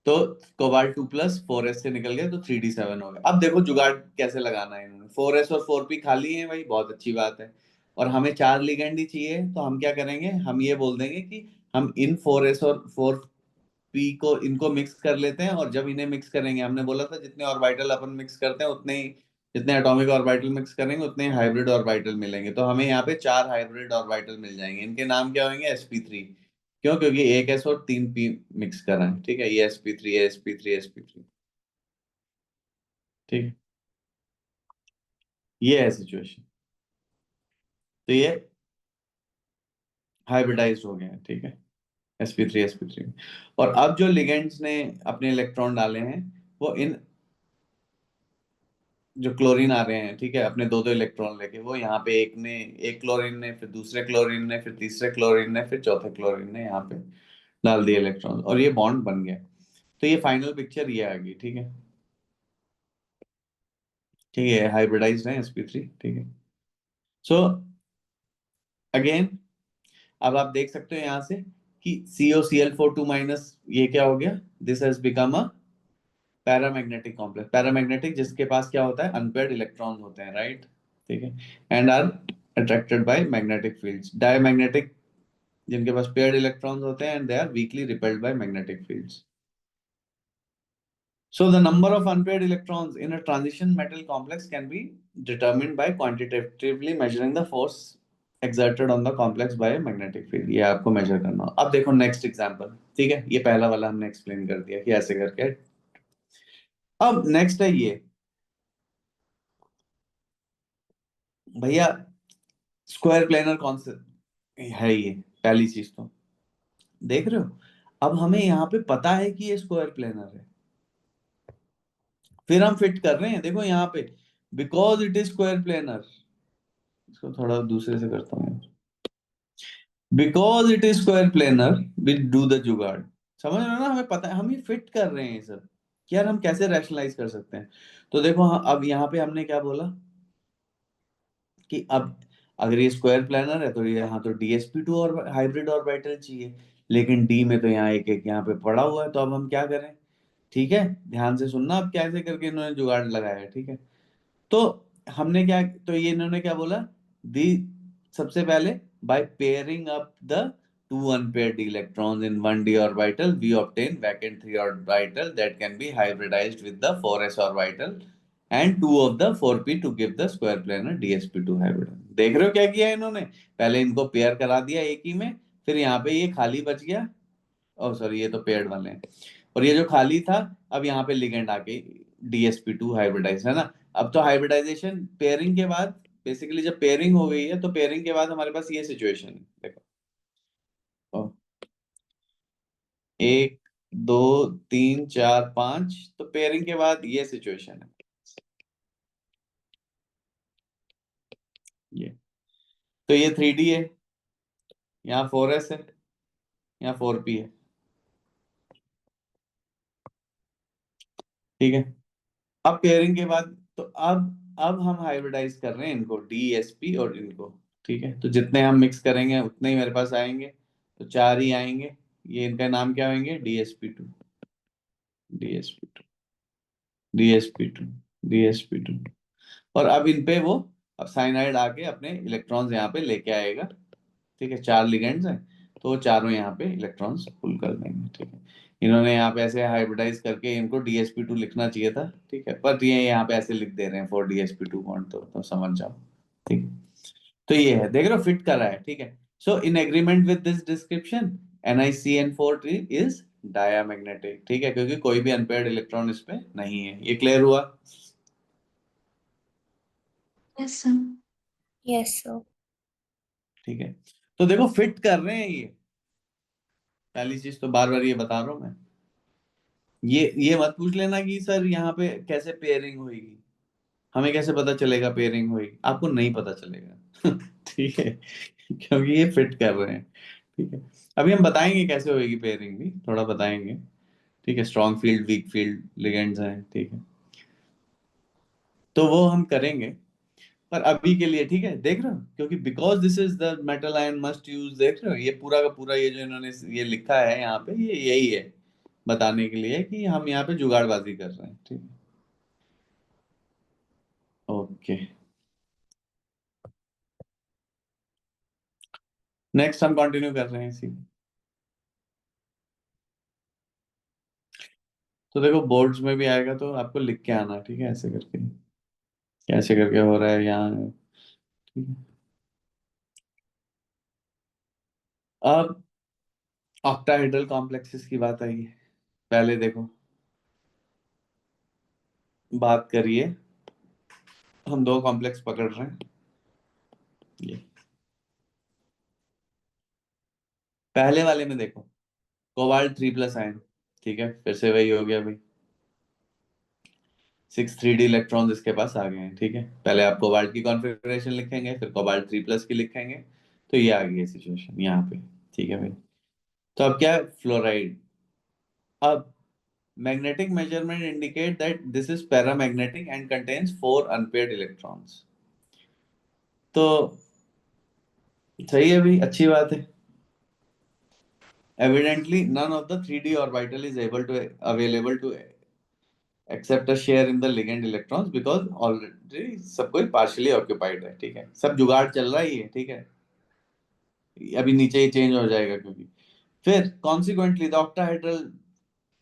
तो कोबाल्ट 2+4s से निकल गया तो 3d7 हो गया। अब देखो जुगाड़ कैसे लगाना है इन्होंने, 4s और 4p खाली है भाई, बहुत अच्छी बात है। और हमें 4 लिगेंड ही चाहिए, तो हम क्या करेंगे, हम ये बोल देंगे कि हम इन 4s और 4p को इनको मिक्स कर लेते हैं। और जब इन्हें मिक्स करेंगे, हमने बोला था जितने ऑर्बिटल अपन मिक्स करते हैं उतने ही, जितने एटॉमिक ऑर्बिटल मिक्स करेंगे उतने ही हाइब्रिड ऑर्बिटल मिलेंगे। तो हमें यहाँ पे 4 हाइब्रिड ऑर्बिटल मिल जाएंगे। इनके नाम क्या होंगे, sp3। क्यों, क्योंकि एक एस और 3p मिक्स करा है, ठीक है। ये sp3 है, sp3, sp3, ठीक है। ये है सिचुएशन। तो ये हाइब्रिडाइज्ड हो गए हैं, ठीक है, sp3 sp3। और अब जो लिगेंड्स ने अपने इलेक्ट्रॉन डाले हैं, वो इन जो क्लोरीन आ रहे हैं, ठीक है, अपने दो दो इलेक्ट्रॉन लेके, वो यहाँ पे एक ने, एक क्लोरीन ने, फिर दूसरे क्लोरीन ने, फिर तीसरे क्लोरीन ने, फिर चौथे क्लोरीन ने यहाँ पे डाल दिए इलेक्ट्रॉन, और ये बॉन्ड बन गया। तो ये फाइनल पिक्चर ये आ गई, ठीक है। ठीक है, हाइब्रिडाइज्ड है sp3, ठीक है। सो अगेन, अब आप देख सकते हो यहाँ से कि COCl4 2 माइनस, ये क्या हो गया, this has become a paramagnetic complex. Paramagnetic जिसके पास क्या होता है, अनपेयर्ड इलेक्ट्रॉन होते हैं, राइट, ठीक है। And are attracted by magnetic fields. Diamagnetic जिनके पास पेयर्ड इलेक्ट्रॉन्स होते हैं, and they are weakly repelled by magnetic fields. So the number of unpaired electrons in a transition metal complex can be determined by quantitatively measuring the force exerted on the complex by a magnetic field। ये आपको major करना हो। अब देखो next example, ठीक है। ये पहला वाला हमने एक्सप्लेन कर दिया कि ऐसे करके। अब नेक्स्ट है ये, भैया स्क्वायर प्लेनर कौन से है, ये पहली चीज तो देख रहे हो। अब हमें यहाँ पे पता है कि ये स्क्वायर प्लेनर है, फिर हम फिट कर रहे हैं, देखो यहाँ पे, because it is square planar. इसको थोड़ा दूसरे से करता हूँ, because it is square planar will do the जुगाड़। समझ रहे हो ना, हमें पता है, हम ये फिट कर रहे हैं ये सब कि यार हम कैसे रैशनलाइज कर सकते हैं। तो देखो अब यहाँ पे हमने क्या बोला कि अब अगर ये स्क्वायर प्लेनर है तो यहाँ तो DsP2 और हाइब्रिड ऑर्बिटल चाहिए, लेकिन डी में तो यहाँ एक एक यहाँ पे पड़ा हुआ है। तो अब हम क्या करें, ठीक है, ध्यान से सुनना अब कैसे करके इन्होंने जुगाड़ लगाया है, ठीक है। तो हमने क्या, तो ये इन्होंने क्या बोला, दी, सबसे पहले by pairing up the two unpaired electrons in 1d orbital we obtain vacant 3 orbital that can be hybridized with the 4s orbital and 2 of the 4p to give the square planar dsp2 hybrid। देख रहे हो क्या किया है इन्होंने, पहले इनको pair करा दिया एक ही में, फिर यहाँ पे ये खाली बच गया, ओ सॉरी ये तो पेयर्ड वाले हैं, और ये जो खाली था, अब यहाँ पे लिगेंड आके DsP2 हाइब्रिडाइज है ना। अब तो हाइब्रिडाइजेशन पेयरिंग के बाद, बेसिकली जब पेयरिंग हो गई है तो पेयरिंग के बाद हमारे पास ये सिचुएशन है, देखो। ओ, 1 2 3 4 5, तो पेयरिंग के बाद ये सिचुएशन है, ये। तो ये 3D है, यहाँ 4s है, यहाँ 4p है, ठीक है। अब पेयरिंग के बाद तो अब हम हाइब्रिडाइज कर रहे हैं इनको, DsP और इनको, ठीक है। तो जितने हम मिक्स करेंगे उतने ही मेरे पास आएंगे, तो 4 ही आएंगे। ये इनका नाम क्या होंगे, DsP2, DsP2, DsP2, DsP2। और अब इन पे वो, अब साइनाइड आके अपने इलेक्ट्रॉन्स यहाँ पे लेके आएगा, ठीक है। 4 लिगेंड्स हैं, तो वो चारों यहाँ पे इलेक्ट्रॉन्स पुल कर देंगे, ठीक है। इन्होंने यहाँ पे ऐसे हाइब्रिडाइज करके इनको DsP2 लिखना चाहिए था, ठीक है, पर ये यहाँ पे ऐसे लिख दे रहे हैं फॉर DsP2 बॉन्ड, तो समझ जाओ, ठीक है। तो ये है, देख रहे हो, फिट कर रहा है, ठीक है। So in agreement with this description NiCN4 is diamagnetic, ठीक है, क्योंकि कोई भी अनपेयर्ड इलेक्ट्रॉन इस पे नहीं है। ये क्लियर हुआ? Yes, sir. Yes, sir. ठीक है, तो देखो फिट कर रहे हैं ये, पहली चीज तो बार बार ये बता रहा हूं मैं। ये मत पूछ लेना कि सर यहाँ पे कैसे पेयरिंग होगी, हमें कैसे पता चलेगा पेयरिंग होगी, आपको नहीं पता चलेगा ठीक है, क्योंकि ये फिट कर रहे हैं, ठीक है। अभी हम बताएंगे कैसे होगी पेयरिंग भी, थोड़ा बताएंगे, ठीक है। Strong field, weak field ligands हैं, ठीक है, तो वो हम करेंगे। पर अभी के लिए ठीक है, देख रहे हो, क्योंकि because this is the metal ion must use, देख रहे हो, ये पूरा का पूरा ये जो इन्होंने ये लिखा है यहाँ पे, ये यही है बताने के लिए कि हम यहाँ पे जुगाड़बाजी कर रहे हैं, ठीक है। ओके, नेक्स्ट हम कंटिन्यू कर रहे हैं इसी। तो देखो बोर्ड्स में भी आएगा तो आपको लिख के आना, ठीक है, ऐसे करके, कैसे करके हो रहा है यहाँ, ठीक है। अब ऑक्टाहेड्रल कॉम्प्लेक्सेस की बात आई है, पहले देखो बात करिए, हम 2 कॉम्प्लेक्स पकड़ रहे हैं, ये पहले वाले में देखो कोबाल्ट 3+ आयन, ठीक है, फिर से वही हो गया भाई, 6 3D इलेक्ट्रॉन्स इसके पास आ गए हैं, ठीक है। पहले आप कोबाल्ट की कॉन्फ़िगरेशन लिखेंगे, फिर कोबाल्ट 3+ की लिखेंगे, तो ये आ गई है सिचुएशन यहाँ पे, ठीक है भाई। तो अब क्या है, फ्लोराइड। अब magnetic measurement indicate that this is paramagnetic and contains 4 unpaired electrons। तो सही है भाई, अच्छी बात है। Evidently none of the 3D orbital is available to accept a share in the ligand electrons because already सब कोई partially occupied है, ठीक है, सब जुगाड़ चल रहा ही है, ठीक है। अभी नीचे ही चेंज हो जाएगा क्योंकि फिर कॉन्सिक्वेंटली द ऑक्टाहेड्रल,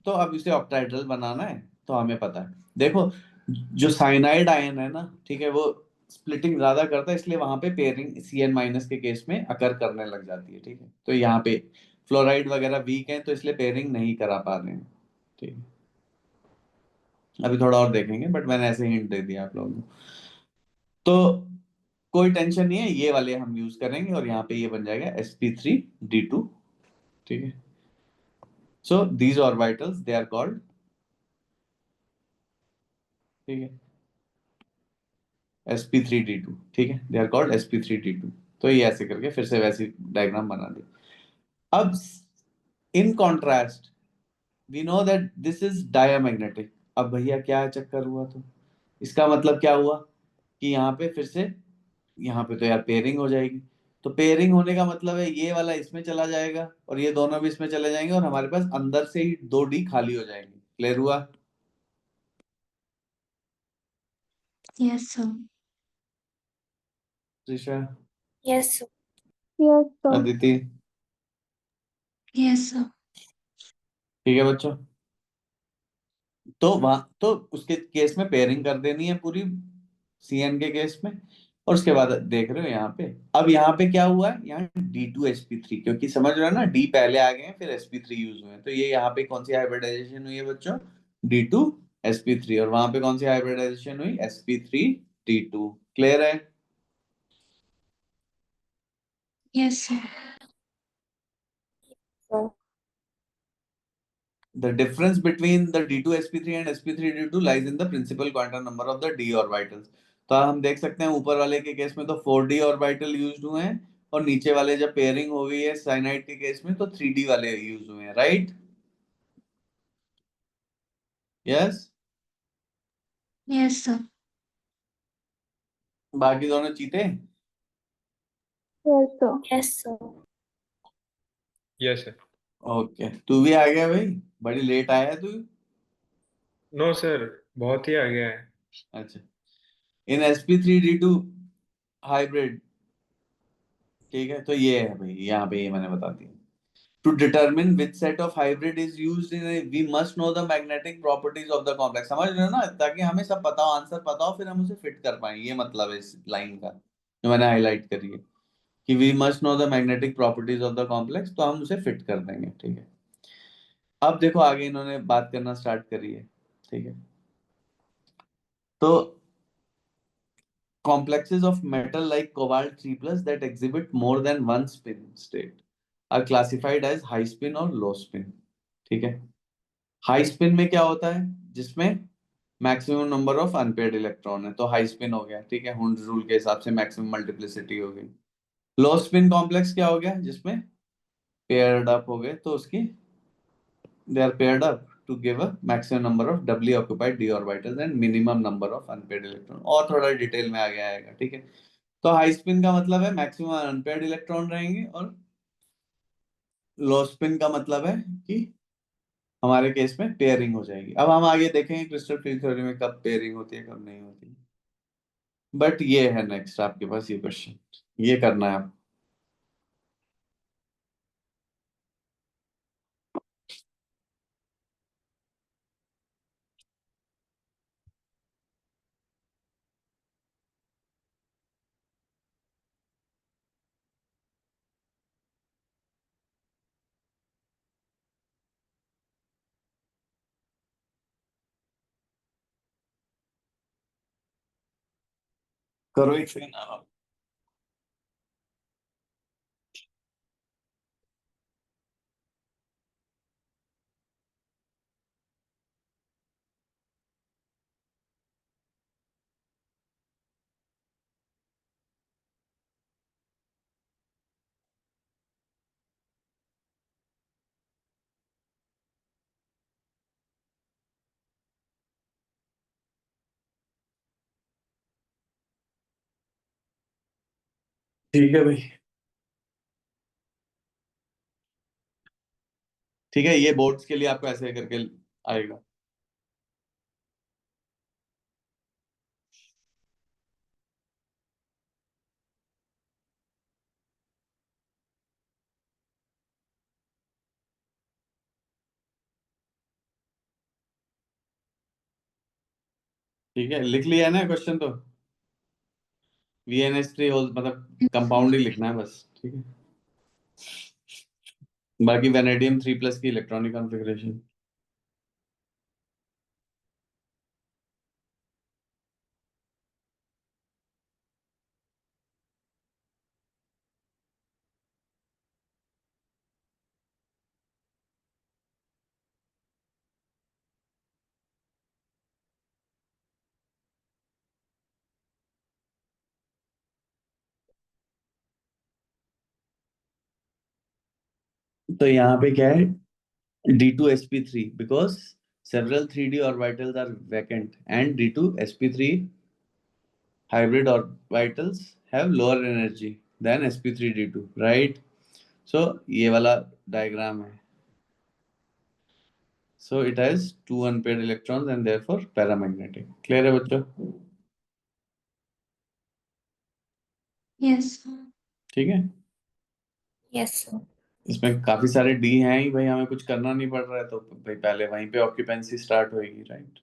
तो अब इसे ऑक्टाहेड्रल बनाना है, तो हमें पता है, देखो जो साइनाइड आयन है ना, ठीक है, वो स्प्लिटिंग ज्यादा करता है, इसलिए वहां पे पेयरिंग CN- के केस में अकर करने लग जाती है, ठीक है। तो यहाँ पे फ्लोराइड वगैरह वीक है, तो इसलिए पेयरिंग नहीं करा पा रहे हैं, ठीक है। अभी थोड़ा और देखेंगे, बट मैंने ऐसे हिंट दे दिया आप लोगों को, तो कोई टेंशन नहीं है, ये वाले हम यूज करेंगे, और यहाँ पे ये बन जाएगा sp3d2, ठीक है। So these orbitals they are called, ठीक है, sp3d2, ठीक है, दे आर कॉल्ड sp3d2। तो ये ऐसे करके फिर से वैसी डायग्राम बना दी। अब in contrast we know that this is diamagnetic. अब भैया क्या चक्कर हुआ, तो इसका मतलब क्या हुआ कि यहाँ पे फिर से, यहाँ पे तो यार पेयरिंग हो जाएगी, तो पेयरिंग होने का मतलब है ये वाला इसमें चला जाएगा और ये दोनों भी इसमें चले जाएंगे, और हमारे पास अंदर से ही 2D खाली हो जाएंगे। क्लियर हुआ Yes, sir. Trisha, Yes, sir. Yes, sir. Aditi? Yes, sir. ठीक है बच्चों, तो वहां तो उसके केस में पेयरिंग कर देनी है पूरी, CN के केस में। और उसके बाद देख रहे हो यहाँ पे, अब यहाँ पे क्या हुआ है, यहाँ D2sp3, क्योंकि समझ रहे हो ना, D पहले आ गए हैं फिर sp3 यूज हुए हैं, तो ये यहाँ पे कौन सी हाइब्रिडाइजेशन हुई है बच्चों, D2sp3, और वहां पे कौन सी हाइब्रिडाइजेशन हुई, sp3d2। क्लियर है? Yes, sir. So, The difference between the D2sp3 and sp3d2 lies in the principal quantum number of the d orbitals। तो हम देख सकते हैं ऊपर वाले के केस में तो 4D ऑर्बिटल यूज हुए हैं, और नीचे वाले जब पेयरिंग हो गई है साइनाइड के केस में तो 3D वाले यूज हुए हैं, राइट? यस। Yes, sir. बाकी दोनों चीते। Yes, sir. yes, sir. Yes, sir. Okay, तू भी आ गया भाई, बड़ी लेट आया है तू। नो सर, बहुत ही आ गया है। अच्छा, इन sp3d2 हाइब्रिड, ठीक है, तो ये है भाई, यहाँ पे ये मैंने बता दिया। To determine which set of hybrid is used in, we must know the magnetic properties of the complex, समझ रहे हो ना, ताकि हमें सब पता हो, आंसर पता हो, फिर हम उसे फिट कर पाए, ये मतलब है इस लाइन का जो मैंने हाईलाइट करी है, कि we must know the magnetic properties of the complex, तो हम उसे फिट कर देंगे, ठीक है। अब देखो आगे इन्होंने बात करना स्टार्ट करी है, ठीक है। तो complexes of metal like cobalt 3 plus that exhibit more than one spin state are classified as high spin or low spin, ठीक है। हाई स्पिन में क्या होता है, जिसमें maximum number of unpaired electron है, तो हाई स्पिन हो गया, ठीक है, हुंड रूल के हिसाब से मैक्सिमम मल्टीप्लिसिटी हो गई। लो स्पिन कॉम्प्लेक्स क्या हो गया, जिसमें पेयर्ड अप हो गए, तो उसकी they are paired up to give a maximum number of doubly occupied d orbitals and minimum number of unpaired electron, और थोड़ा डिटेल में आगे आएगा, ठीक है। तो हाई स्पिन का मतलब है मैक्सिमम अनपेयर्ड इलेक्ट्रॉन रहेंगे, और लो स्पिन का मतलब है कि हमारे केस में पेयरिंग हो जाएगी। अब हम आगे देखेंगे क्रिस्टल फील्ड थ्योरी में कब पेयरिंग होती है कब नहीं होती, बट ये है नेक्स्ट आपके पास ये क्वेश्चन, ये करना है आप। करो एक सेकंड आप। ठीक है भाई, ठीक है, ये बोर्ड्स के लिए आपको ऐसे करके आएगा। ठीक है, लिख लिया है ना क्वेश्चन तो, VnH3 होल मतलब कंपाउंड ही लिखना है बस, ठीक है। बाकी वेनेडियम 3 प्लस की इलेक्ट्रॉनिक कॉन्फ़िगरेशन। तो यहाँ पे क्या है, D2sp3 because several 3d orbitals are vacant and D2sp3 hybrid orbitals have lower energy than sp3d2, right? So ये वाला डायग्राम है, so it has two unpaired electrons and therefore paramagnetic, clear है बच्चों? Yes. ठीक है, Yes, sir. इसमें काफी सारे डी हैं ही भाई, हमें कुछ करना नहीं पड़ रहा है, तो भाई पहले वहीं पे ऑक्यूपेंसी स्टार्ट होएगी, राइट?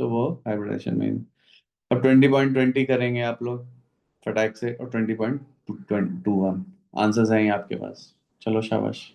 तो वो हाइब्रिडेशन में। अब 20.20 करेंगे आप लोग फटाक से, और 20.21 आंसर्स हैं आपके पास, चलो शाबाश।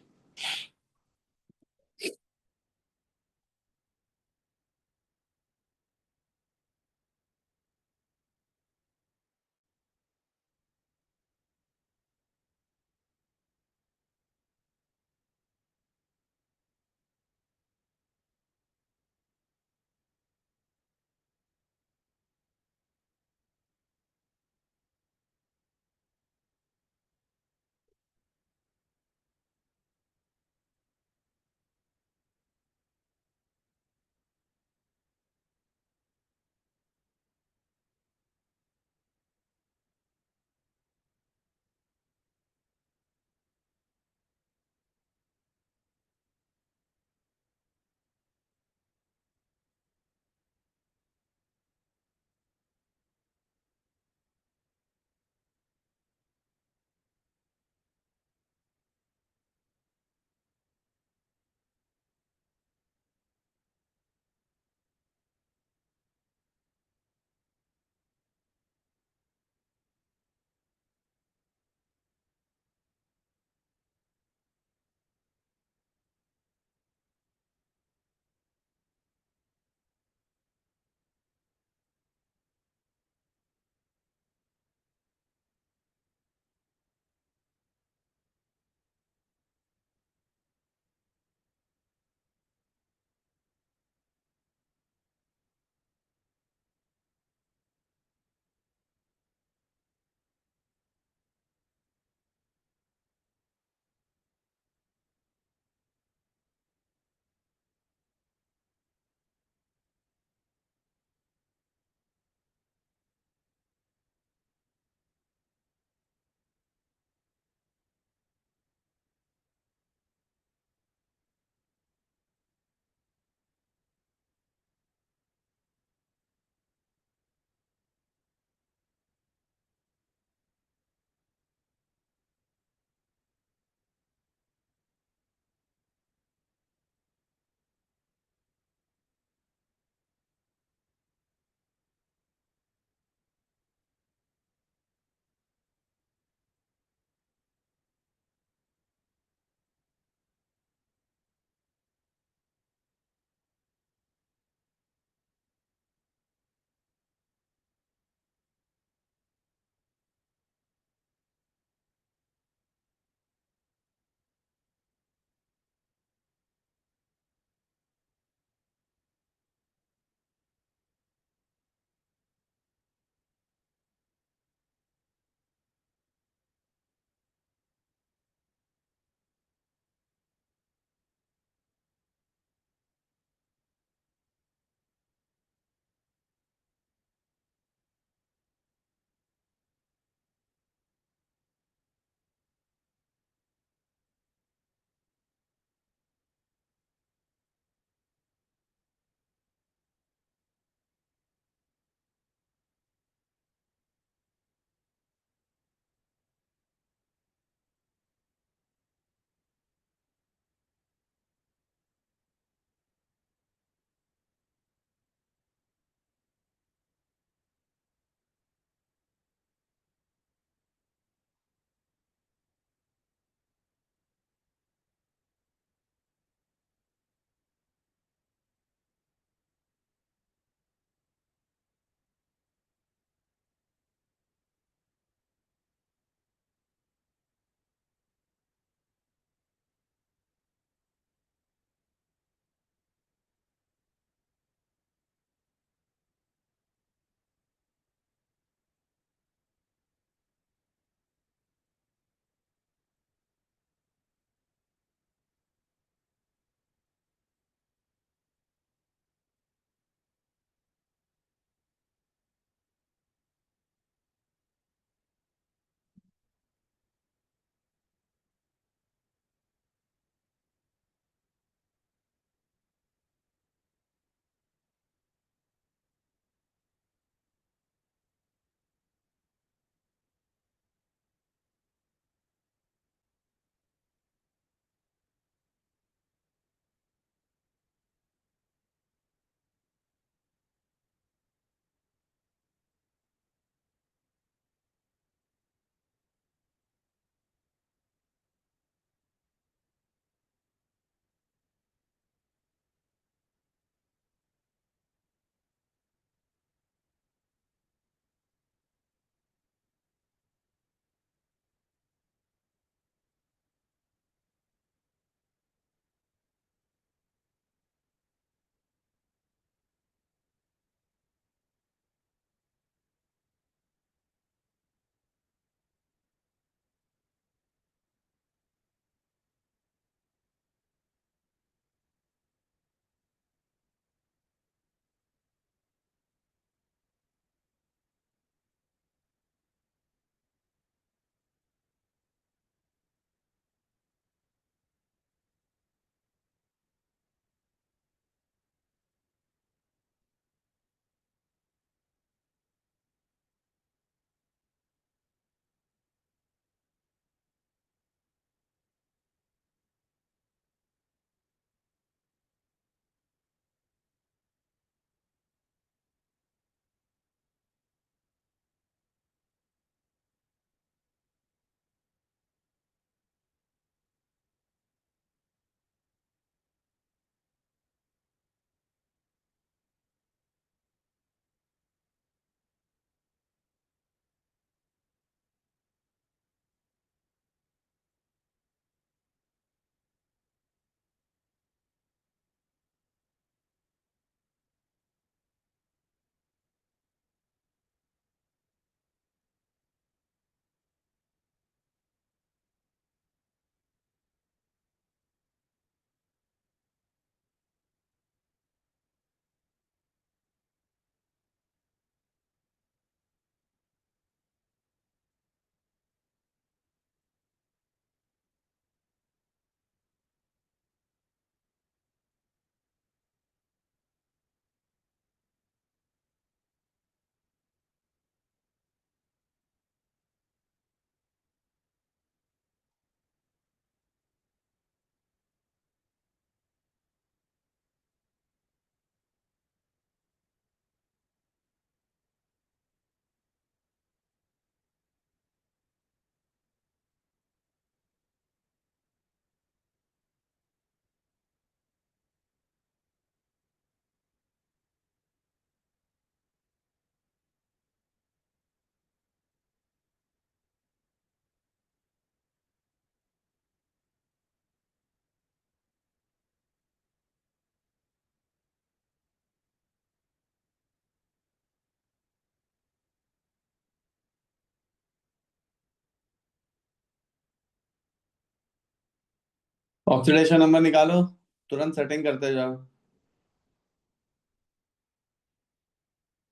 ऑक्सीडेशन नंबर निकालो, तुरंत सेटिंग करते जाओ।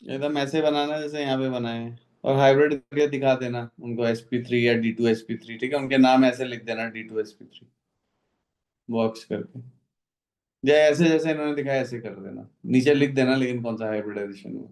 एकदम ऐसे बनाना जैसे यहाँ पे बनाए हैं, और हाइब्रिड करके दिखा देना उनको, sp3 या d2sp3, ठीक है, उनके नाम ऐसे लिख देना, d2sp3 बॉक्स करके, या ऐसे जैसे इन्होंने दिखाया ऐसे कर देना, नीचे लिख देना लेकिन कौन सा हाइब्रिडाइजेशन हुआ।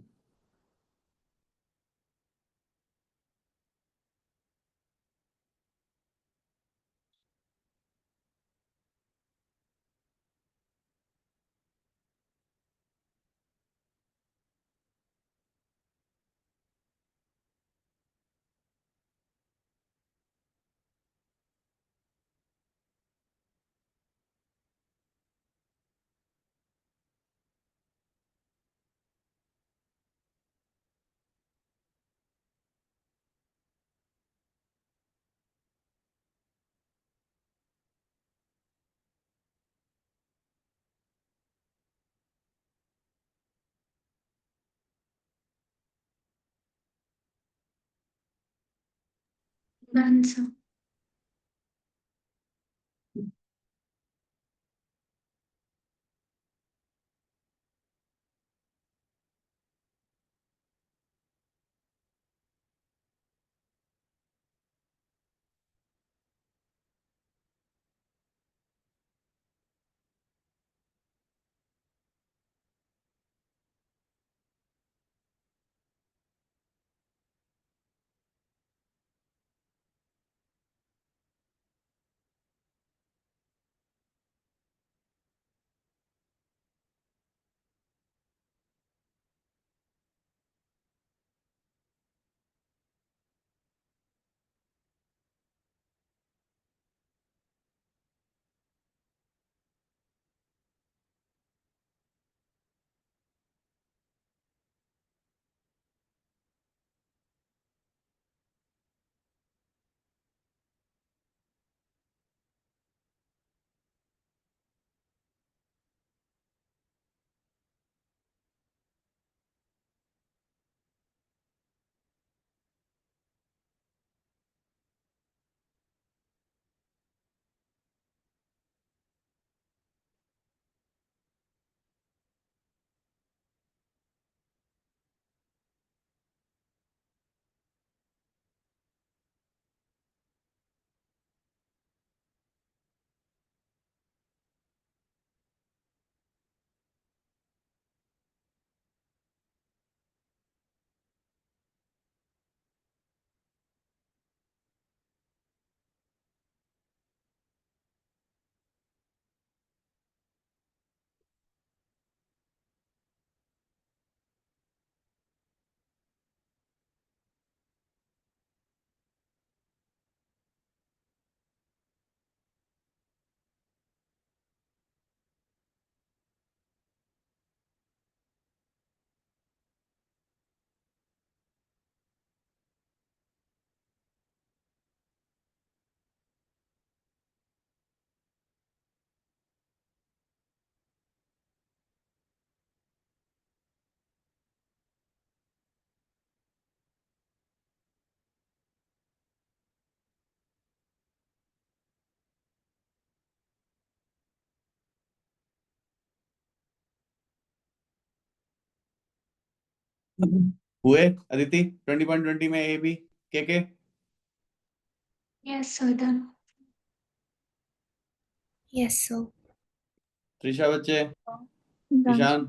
Done, sir. हुए अदिति 20.20 में ए बी के? Yes, sir. Done. Yes, sir. Trisha बच्चे, Done. Ishaan,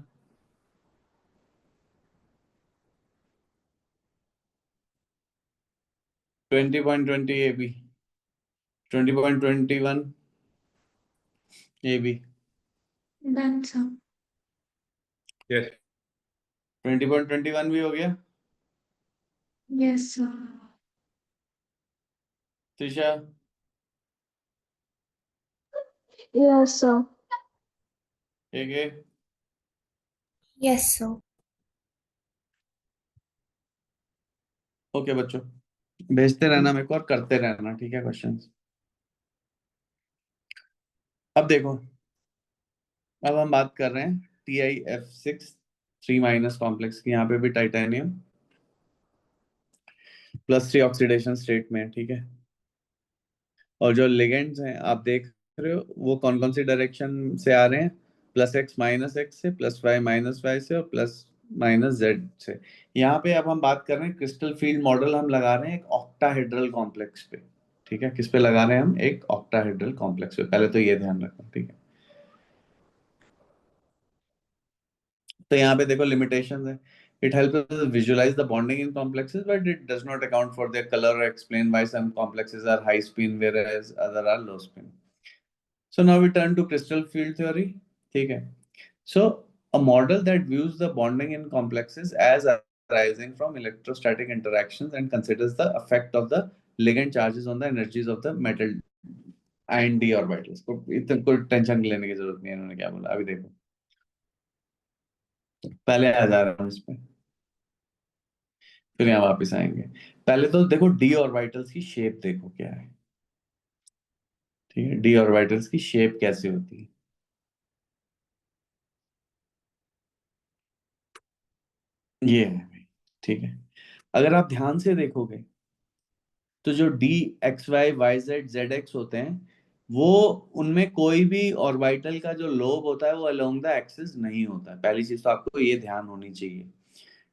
20.20 A B, 20.21 A B, Done, sir. Yes. 20.21 भी हो गया। Yes, sir. Trisha, Yes, sir. के? Yes, sir. ओके बच्चों, भेजते रहना मेरे को और करते रहना, ठीक है क्वेश्चंस। अब देखो, अब हम बात कर रहे हैं TiF6 3- कॉम्प्लेक्स की, यहाँ पे भी टाइटेनियम +3 ऑक्सीडेशन स्टेट में है, ठीक है। और जो लिगेंड्स हैं आप देख रहे हो वो कौन सी डायरेक्शन से आ रहे हैं, प्लस एक्स माइनस एक्स से, प्लस वाई माइनस वाई से, और प्लस माइनस जेड से। यहाँ पे अब हम बात कर रहे हैं क्रिस्टल फील्ड मॉडल हम लगा रहे हैं एक ऑक्टाहेड्रल कॉम्प्लेक्स पे। ठीक है, किस पे लगा रहे हैं हम, एक ऑक्टाहेड्रल कॉम्प्लेक्स पे, पहले तो ये ध्यान रखना। ठीक है, तो यहाँ पे देखो लिमिटेशंस है। It helps us visualize the bonding in complexes, but it does not account for their color or explain why some complexes are high spin whereas other are low spin. So now we turn to crystal field theory. ठीक है, so a model that views the bonding in complexes as arising from electrostatic interactions and considers the effect of the ligand charges on the energies of the metal and d orbitals. इतना कोई tension लेने की जरूरत नहीं है, इन्होंने क्या बोला अभी देखो, पहले आ जा रहा हूँ इस पे, फिर यहाँ वापस आएंगे। पहले तो देखो डी ऑर्बिटल्स की शेप देखो क्या है। ठीक है, डी ऑर्बिटल्स की शेप कैसे होती है, ये है भाई। ठीक है, अगर आप ध्यान से देखोगे तो जो d x y y z z x होते हैं, वो उनमें कोई भी ऑर्बिटल का जो लोब होता है वो अलोंग द एक्सिस नहीं होता है। पहली चीज तो आपको ये ध्यान होनी चाहिए।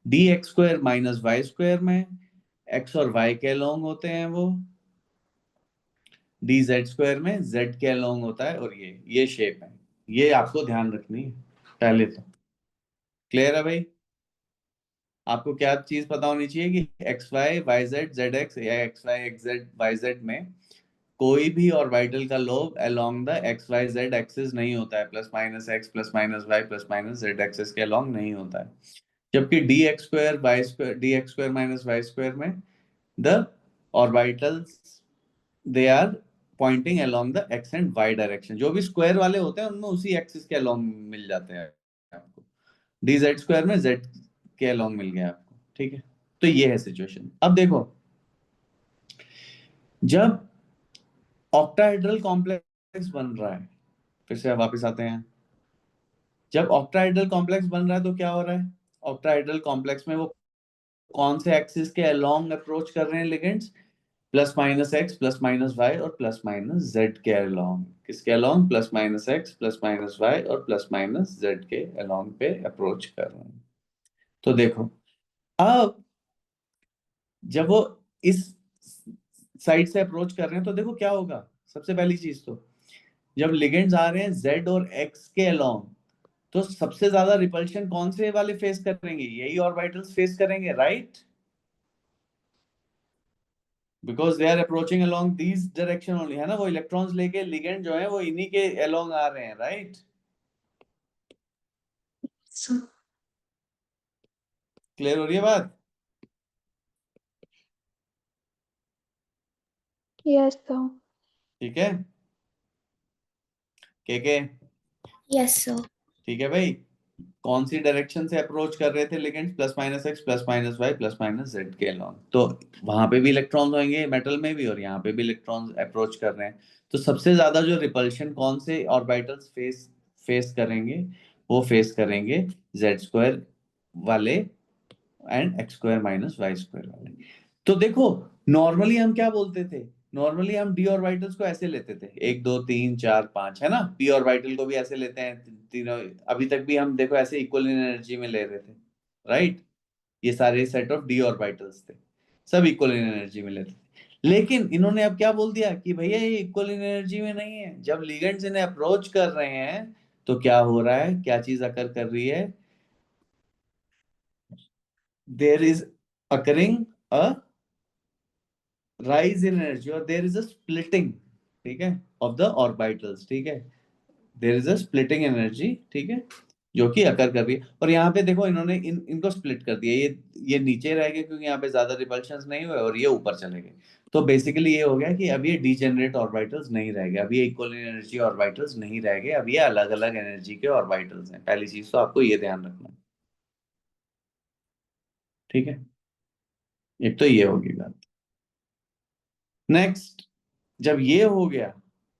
D x square minus y square में एक्स और वाई के अलोंग होते हैं वो, डी जेड स्क्वायर में जेड के अलोंग होता है, और ये शेप है, ये आपको ध्यान रखनी है पहले तो। क्लियर है भाई? आपको क्या चीज पता होनी चाहिए कि x y y z z x या x y x z y z में कोई भी ऑर्बिटल का lobe along the x y z axis नहीं होता है, plus minus x plus minus y plus minus z axis के अलोंग नहीं होता है। जबकि d x square y square d x square minus y square में the orbitals they are pointing along the x and Y direction. जो भी square वाले होते हैं उनमें उसी एक्सिस के अलोंग मिल जाते हैं आपको। डी जेड स्क्वायर में जेड के अलोंग मिल गया आपको। ठीक है, तो ये है सिचुएशन। अब देखो, जब ऑक्टाहेड्रल कॉम्प्लेक्स बन रहा है, फिर से वापस आते हैं, जब ऑक्टाहेड्रल कॉम्प्लेक्स बन रहा है तो क्या हो रहा है, ऑक्टाहेड्रल कॉम्प्लेक्स में वो कौन से एक्सिस के अलोंग अप्रोच कर रहे हैं ligands, plus minus x plus minus y और प्लस माइनस जेड के अलोंग। किसके along, plus minus x plus minus y और प्लस माइनस जेड के अलोंग पे अप्रोच कर रहे हैं। तो देखो, अब जब वो इस साइड से अप्रोच कर रहे हैं तो देखो क्या होगा। सबसे पहली चीज तो, जब लिगेंड्स आ रहे हैं जेड और एक्स के अलोंग, तो सबसे ज्यादा रिपल्शन कौन से वाले फेस करेंगे, यही ऑर्बिटल्स फेस करेंगे, right? Because they are approaching along these direction only, है ना, वो इलेक्ट्रॉन्स लेके लिगेंड जो है वो इन्हीं के अलोंग आ रहे हैं, राइट? So, क्लियर हो रही है बात? yes, sir. ठीक है, के Yes, sir. ठीक है भाई। कौन सी डायरेक्शन से अप्रोच कर रहे थे ligands, plus minus x plus minus y plus minus z के अलोंग, तो वहां पे भी इलेक्ट्रॉन्स होंगे मेटल में भी, और यहाँ पे भी इलेक्ट्रॉन्स अप्रोच कर रहे हैं। तो सबसे ज्यादा जो रिपल्शन कौन से ऑर्बिटल्स फेस फेस करेंगे, वो फेस करेंगे जेड स्क्वायर वाले and x square minus y square वाले। तो देखो, नॉर्मली हम क्या बोलते थे, नॉर्मली हम डी ऑर्बिटल्स को ऐसे लेते थे, एक दो तीन चार पांच, है ना, पी ऑर्बिटल को भी ऐसे लेते हैं, तीनों अभी तक भी हम देखो ऐसे इक्वल एनर्जी में ले रहे थे, राइट? ये सारे सेट ऑफ डी ऑर्बिटल्स थे, सब इक्वल एनर्जी में लेते थे। लेकिन इन्होंने अब क्या बोल दिया कि भैया ये इक्वल एनर्जी में नहीं है। जब लिगेंड्स इन्हें अप्रोच कर रहे हैं तो क्या हो रहा है, क्या चीज अकर कर रही है, there is occurring a rise in energy और there is a splitting, ठीक है, of the orbitals। ठीक है, there is a splitting energy, ठीक है, जो कि अकर कर रही है। और यहाँ पे देखो इन्होंने इनको स्प्लिट कर दिया, ये नीचे रह गए क्योंकि यहाँ पे ज्यादा रिपल्शंस नहीं हुए, और ये ऊपर चले गए। तो बेसिकली ये हो गया कि अब ये डीजेनरेट ऑर्बिटल्स नहीं रह गए, अब ये इक्वल एनर्जी ऑर्बिटल्स नहीं रह गए, अब ये अलग अलग एनर्जी के ऑर्बिटल्स हैं। पहली चीज तो आपको ये ध्यान रखना है। ठीक है, एक तो ये होगी बात। नेक्स्ट, जब ये हो गया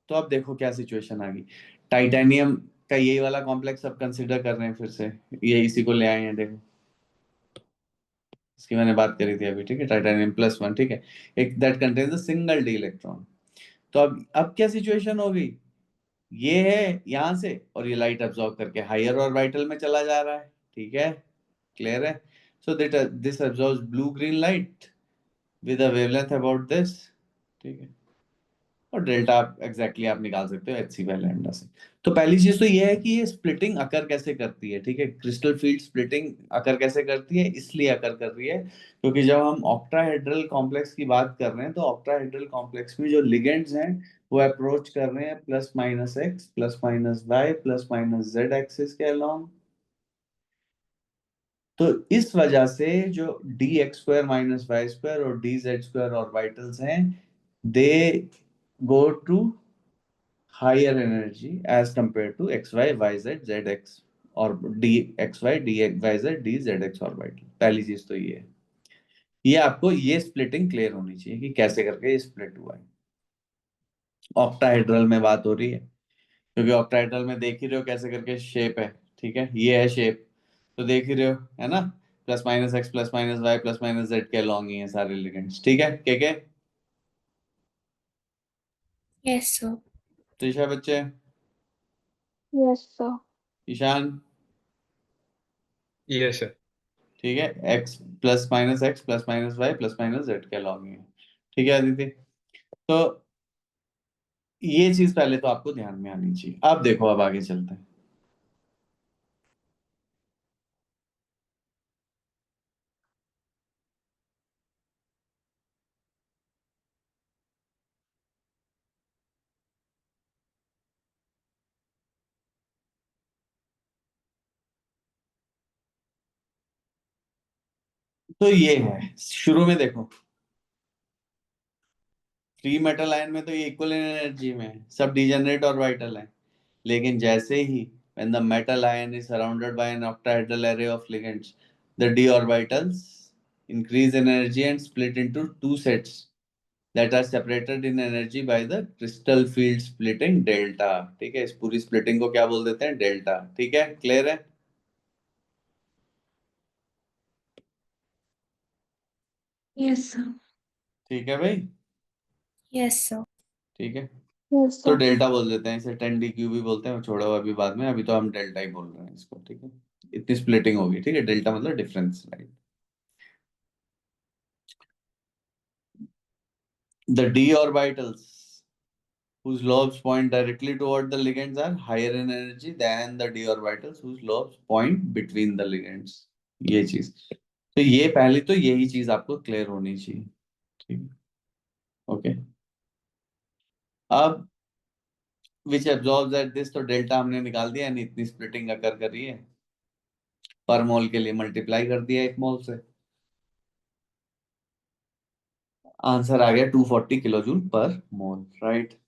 तो अब देखो क्या सिचुएशन आ गई। टाइटेनियम का यही वाला कॉम्प्लेक्स अब कंसिडर कर रहे हैं फिर से, ये इसी को ले आए हैं देखो, इसकी मैंने बात करी थी अभी। ठीक है, टाइटेनियम प्लस वन, ठीक है, एक that contains a single D electron. तो अब क्या सिचुएशन हो गई, ये है यहाँ से, और ये लाइट अब्सॉर्ब करके हायर ऑर्बिटल में चला जा रहा है, ठीक है, क्लियर है। So this absorbs blue green light with a wavelength about this, ठीक है। और डेल्टा आप एग्जैक्टली आप निकाल सकते हो एच सी बाय लैम्डा से। तो पहली चीज तो ये है कि ये स्प्लिटिंग अकर कैसे करती है, ठीक है, क्रिस्टल फील्ड स्प्लिटिंग अकर कैसे करती है, इसलिए अकर कर रही है क्योंकि जब हम ऑक्टाहेड्रल कॉम्प्लेक्स की बात कर रहे हैं तो ऑक्टाहेड्रल कॉम्प्लेक्स में जो लिगेंड्स हैं वो अप्रोच कर रहे हैं plus minus x plus minus y plus minus z axis के अलोंग। तो इस वजह से जो d x square minus y square और डी जेड स्क्वायर ऑर्बिटल्स हैं, they go to higher energy as compared to xy yz zx और dxy dxyz dzx orbital. पहली चीज तो ये है, ये आपको ये स्प्लिटिंग क्लियर होनी चाहिए कि कैसे करके ये स्प्लिट हुआ है। ऑक्टाहेड्रल में बात हो रही है क्योंकि ऑक्टाहेड्रल में देख ही रहे हो कैसे करके शेप है, ठीक है, ये है शेप, तो देख ही रहे हो है ना, plus minus x plus minus y plus minus z के अलॉन्ग ही है सारे लिगेंड्स, ठीक है, के Yes, sir. त्रिशा बच्चे, Yes, sir. Ishaan, yes sir. ठीक है, x plus minus y plus minus z के अलॉन्ग ही है, ठीक है अदिति। तो ये चीज पहले तो आपको ध्यान में आनी चाहिए। अब देखो, अब आगे चलते हैं। तो ये है, शुरू में देखो फ्री मेटल आयन में तो ये इक्वल एनर्जी में है, सब डिजेनरेट ऑर्बिटल है, लेकिन जैसे ही when the metal ion is surrounded by an octahedral array of ligands, the d orbitals increase in energy and split into two sets that are separated in energy by the crystal field splitting delta, ठीक है, इस पूरी splitting को क्या बोल देते हैं, delta, ठीक है, क्लियर है। Yes, sir. ठीक है भाई, Yes, sir. ठीक है। Yes, तो sir. डेल्टा बोल देते हैं इसे, 10 dq भी बोलते हैं, छोड़ो अभी बाद में, अभी तो हम डेल्टा ही बोल रहे हैं इसको, ठीक है। इतनी स्प्लिटिंग होगी, ठीक है, डेल्टा मतलब difference, right. The d orbitals whose lobes point directly toward the ligands are higher in energy than the d orbitals whose lobes point between the ligands, ये चीज। तो ये पहली तो यही चीज आपको क्लियर होनी चाहिए, ठीक है, ओके। अब विच एब्जॉर्ब्स एट दिस, तो डेल्टा हमने निकाल दिया, यानी इतनी स्प्लिटिंग अकर कर रही है, पर मोल के लिए मल्टीप्लाई कर दिया 1 मोल से, आंसर आ गया 240 किलो जूल पर मोल, राइट।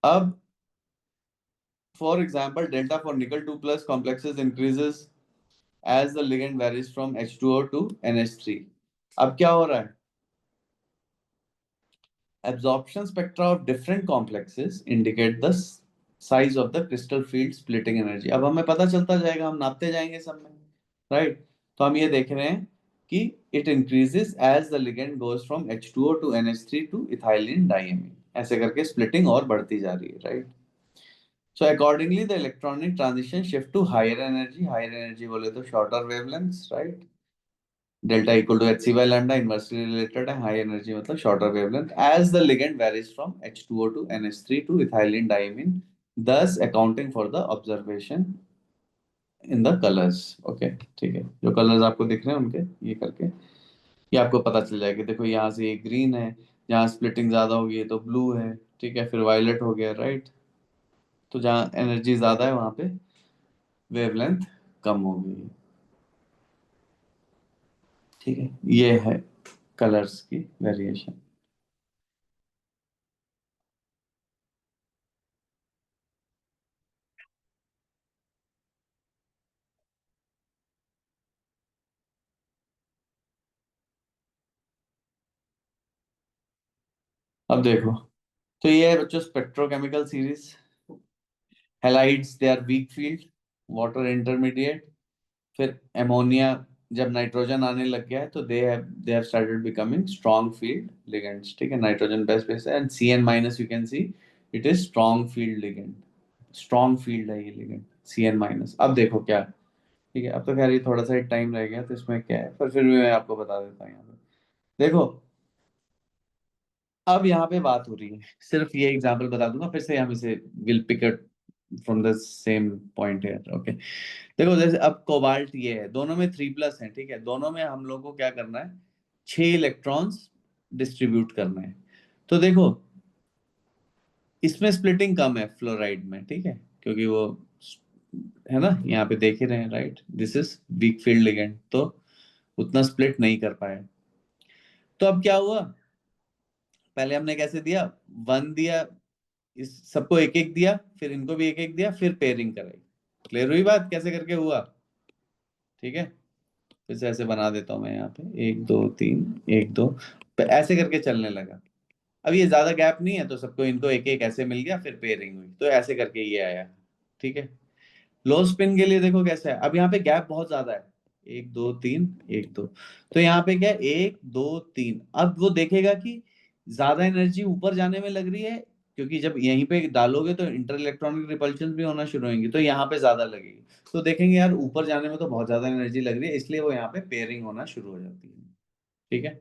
अब फॉर एग्जांपल डेल्टा फॉर निकल 2 plus complexes increases as the ligand varies from H2O to NH3। अब क्या हो रहा है, absorption spectra of different complexes indicate the size of the crystal field splitting energy। अब हमें पता चलता जाएगा, हम नापते जाएंगे सब में, राइट। तो हम ये देख रहे हैं कि it increases as the ligand goes from H2O to NH3 to ethylene diamine, ऐसे करके splitting और बढ़ती जा रही है, right. So accordingly the electronic transition shift to higher energy बोले तो shorter wavelengths, right। Delta equal to h c by lambda inversely related है, हाई एनर्जी मतलब shorter wavelength, as the ligand varies from H2O to NH3 to ethylene diamine, thus accounting for the observation in the colors, okay, ठीक है, जो colours आपको दिख रहे हैं उनके ये करके ये आपको पता चल जाएगा कि देखो यहाँ से ये ग्रीन है, जहाँ स्प्लिटिंग ज्यादा होगी ये तो ब्लू है, ठीक है, फिर वायलेट हो गया, राइट। तो जहाँ एनर्जी ज्यादा है वहां पे वेवलेंथ कम होगी, ठीक है, ये है कलर्स की वेरिएशन। अब देखो, तो ये है बच्चों spectrochemical series. Halides they are weak field, water intermediate, फिर एमोनिया जब नाइट्रोजन आने लग गया है तो they have started becoming strong field ligands, ठीक है। नाइट्रोजन बेस्ट बेस है and Cn minus you can see it is strong field ligand, strong field है ये लिगेंड Cn माइनस। अब देखो क्या है, ठीक है। अब तो खैर ये थोड़ा सा टाइम रह गया तो इसमें क्या है, पर फिर भी मैं आपको बता देता हूँ। यहाँ पे देखो, अब यहाँ पे बात हो रही है, सिर्फ ये एग्जांपल बता दूंगा, फिर से हम इसे will pick it from the same point here, okay. देखो जैसे अब कोबाल्ट ये है, दोनों में 3+ है, ठीक है। दोनों में हम लोग को क्या करना है, 6 इलेक्ट्रॉन्स डिस्ट्रीब्यूट करना है। तो देखो इसमें स्प्लिटिंग कम है फ्लोराइड में, ठीक है, क्योंकि वो है ना, यहाँ पे देख ही रहे हैं, right, this is weak field ligand, तो उतना स्प्लिट नहीं कर पाए। तो अब क्या हुआ, पहले हमने कैसे दिया, 1 दिया, इस सबको एक एक दिया, फिर इनको भी एक एक दिया, फिर पेयरिंग कराई। क्लियर हुई बात कैसे करके हुआ, ठीक है। फिर से ऐसे बना देता हूं मैं, यहाँ पे 1 2 3 1 2 ऐसे करके चलने लगा। अब ये ज्यादा गैप नहीं है तो सबको इनको एक एक ऐसे मिल गया, फिर पेयरिंग हुई, तो ऐसे करके ये आया, ठीक है। लो स्पिन के लिए देखो कैसा है, अब यहाँ पे गैप बहुत ज्यादा है, 1 2 3 1 2, तो यहाँ पे क्या है 1 2 3। अब वो देखेगा कि ज्यादा एनर्जी ऊपर जाने में लग रही है, क्योंकि जब यहीं पे डालोगे तो इंटर इलेक्ट्रॉनिक रिपल्शन भी होना शुरू होंगी, तो यहाँ पे ज्यादा लगेगी। तो देखेंगे यार ऊपर जाने में तो बहुत ज्यादा एनर्जी लग रही है, इसलिए वो यहाँ पे पेयरिंग होना शुरू हो जाती है, ठीक है।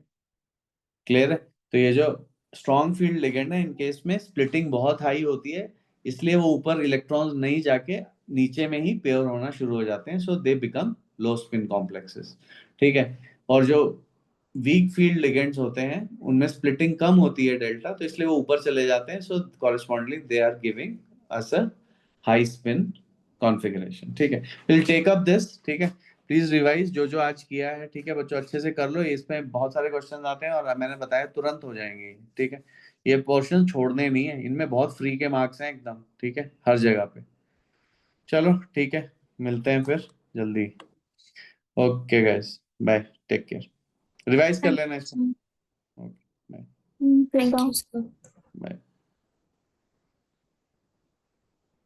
क्लियर है। तो ये जो स्ट्रॉन्ग फील्ड लिगेंड है, इन केस में स्प्लिटिंग बहुत हाई होती है, इसलिए वो ऊपर इलेक्ट्रॉन्स नहीं जाके नीचे में ही पेयर होना शुरू हो जाते हैं, so they become low spin complexes, ठीक है। और जो वीक फील्ड लिगेंड्स होते हैं उनमें स्प्लिटिंग कम होती है डेल्टा, तो इसलिए वो ऊपर चले जाते हैं, so correspondingly they are giving us a high spin configuration, ठीक है। विल टेक अप दिस, ठीक है। प्लीज रिवाइज जो जो आज किया है, ठीक है बच्चों, अच्छे से कर लो। इसमें बहुत सारे क्वेश्चन आते हैं और मैंने बताया तुरंत हो जाएंगे, ठीक है। ये पोर्शन छोड़ने नहीं है, इनमें बहुत फ्री के मार्क्स हैं एकदम, ठीक है, हर जगह पे। चलो ठीक है, मिलते हैं फिर जल्दी। Okay guys, bye, take care, revise कर लेना इसको। you. Okay bye. Yes, Thank sir. you, sir.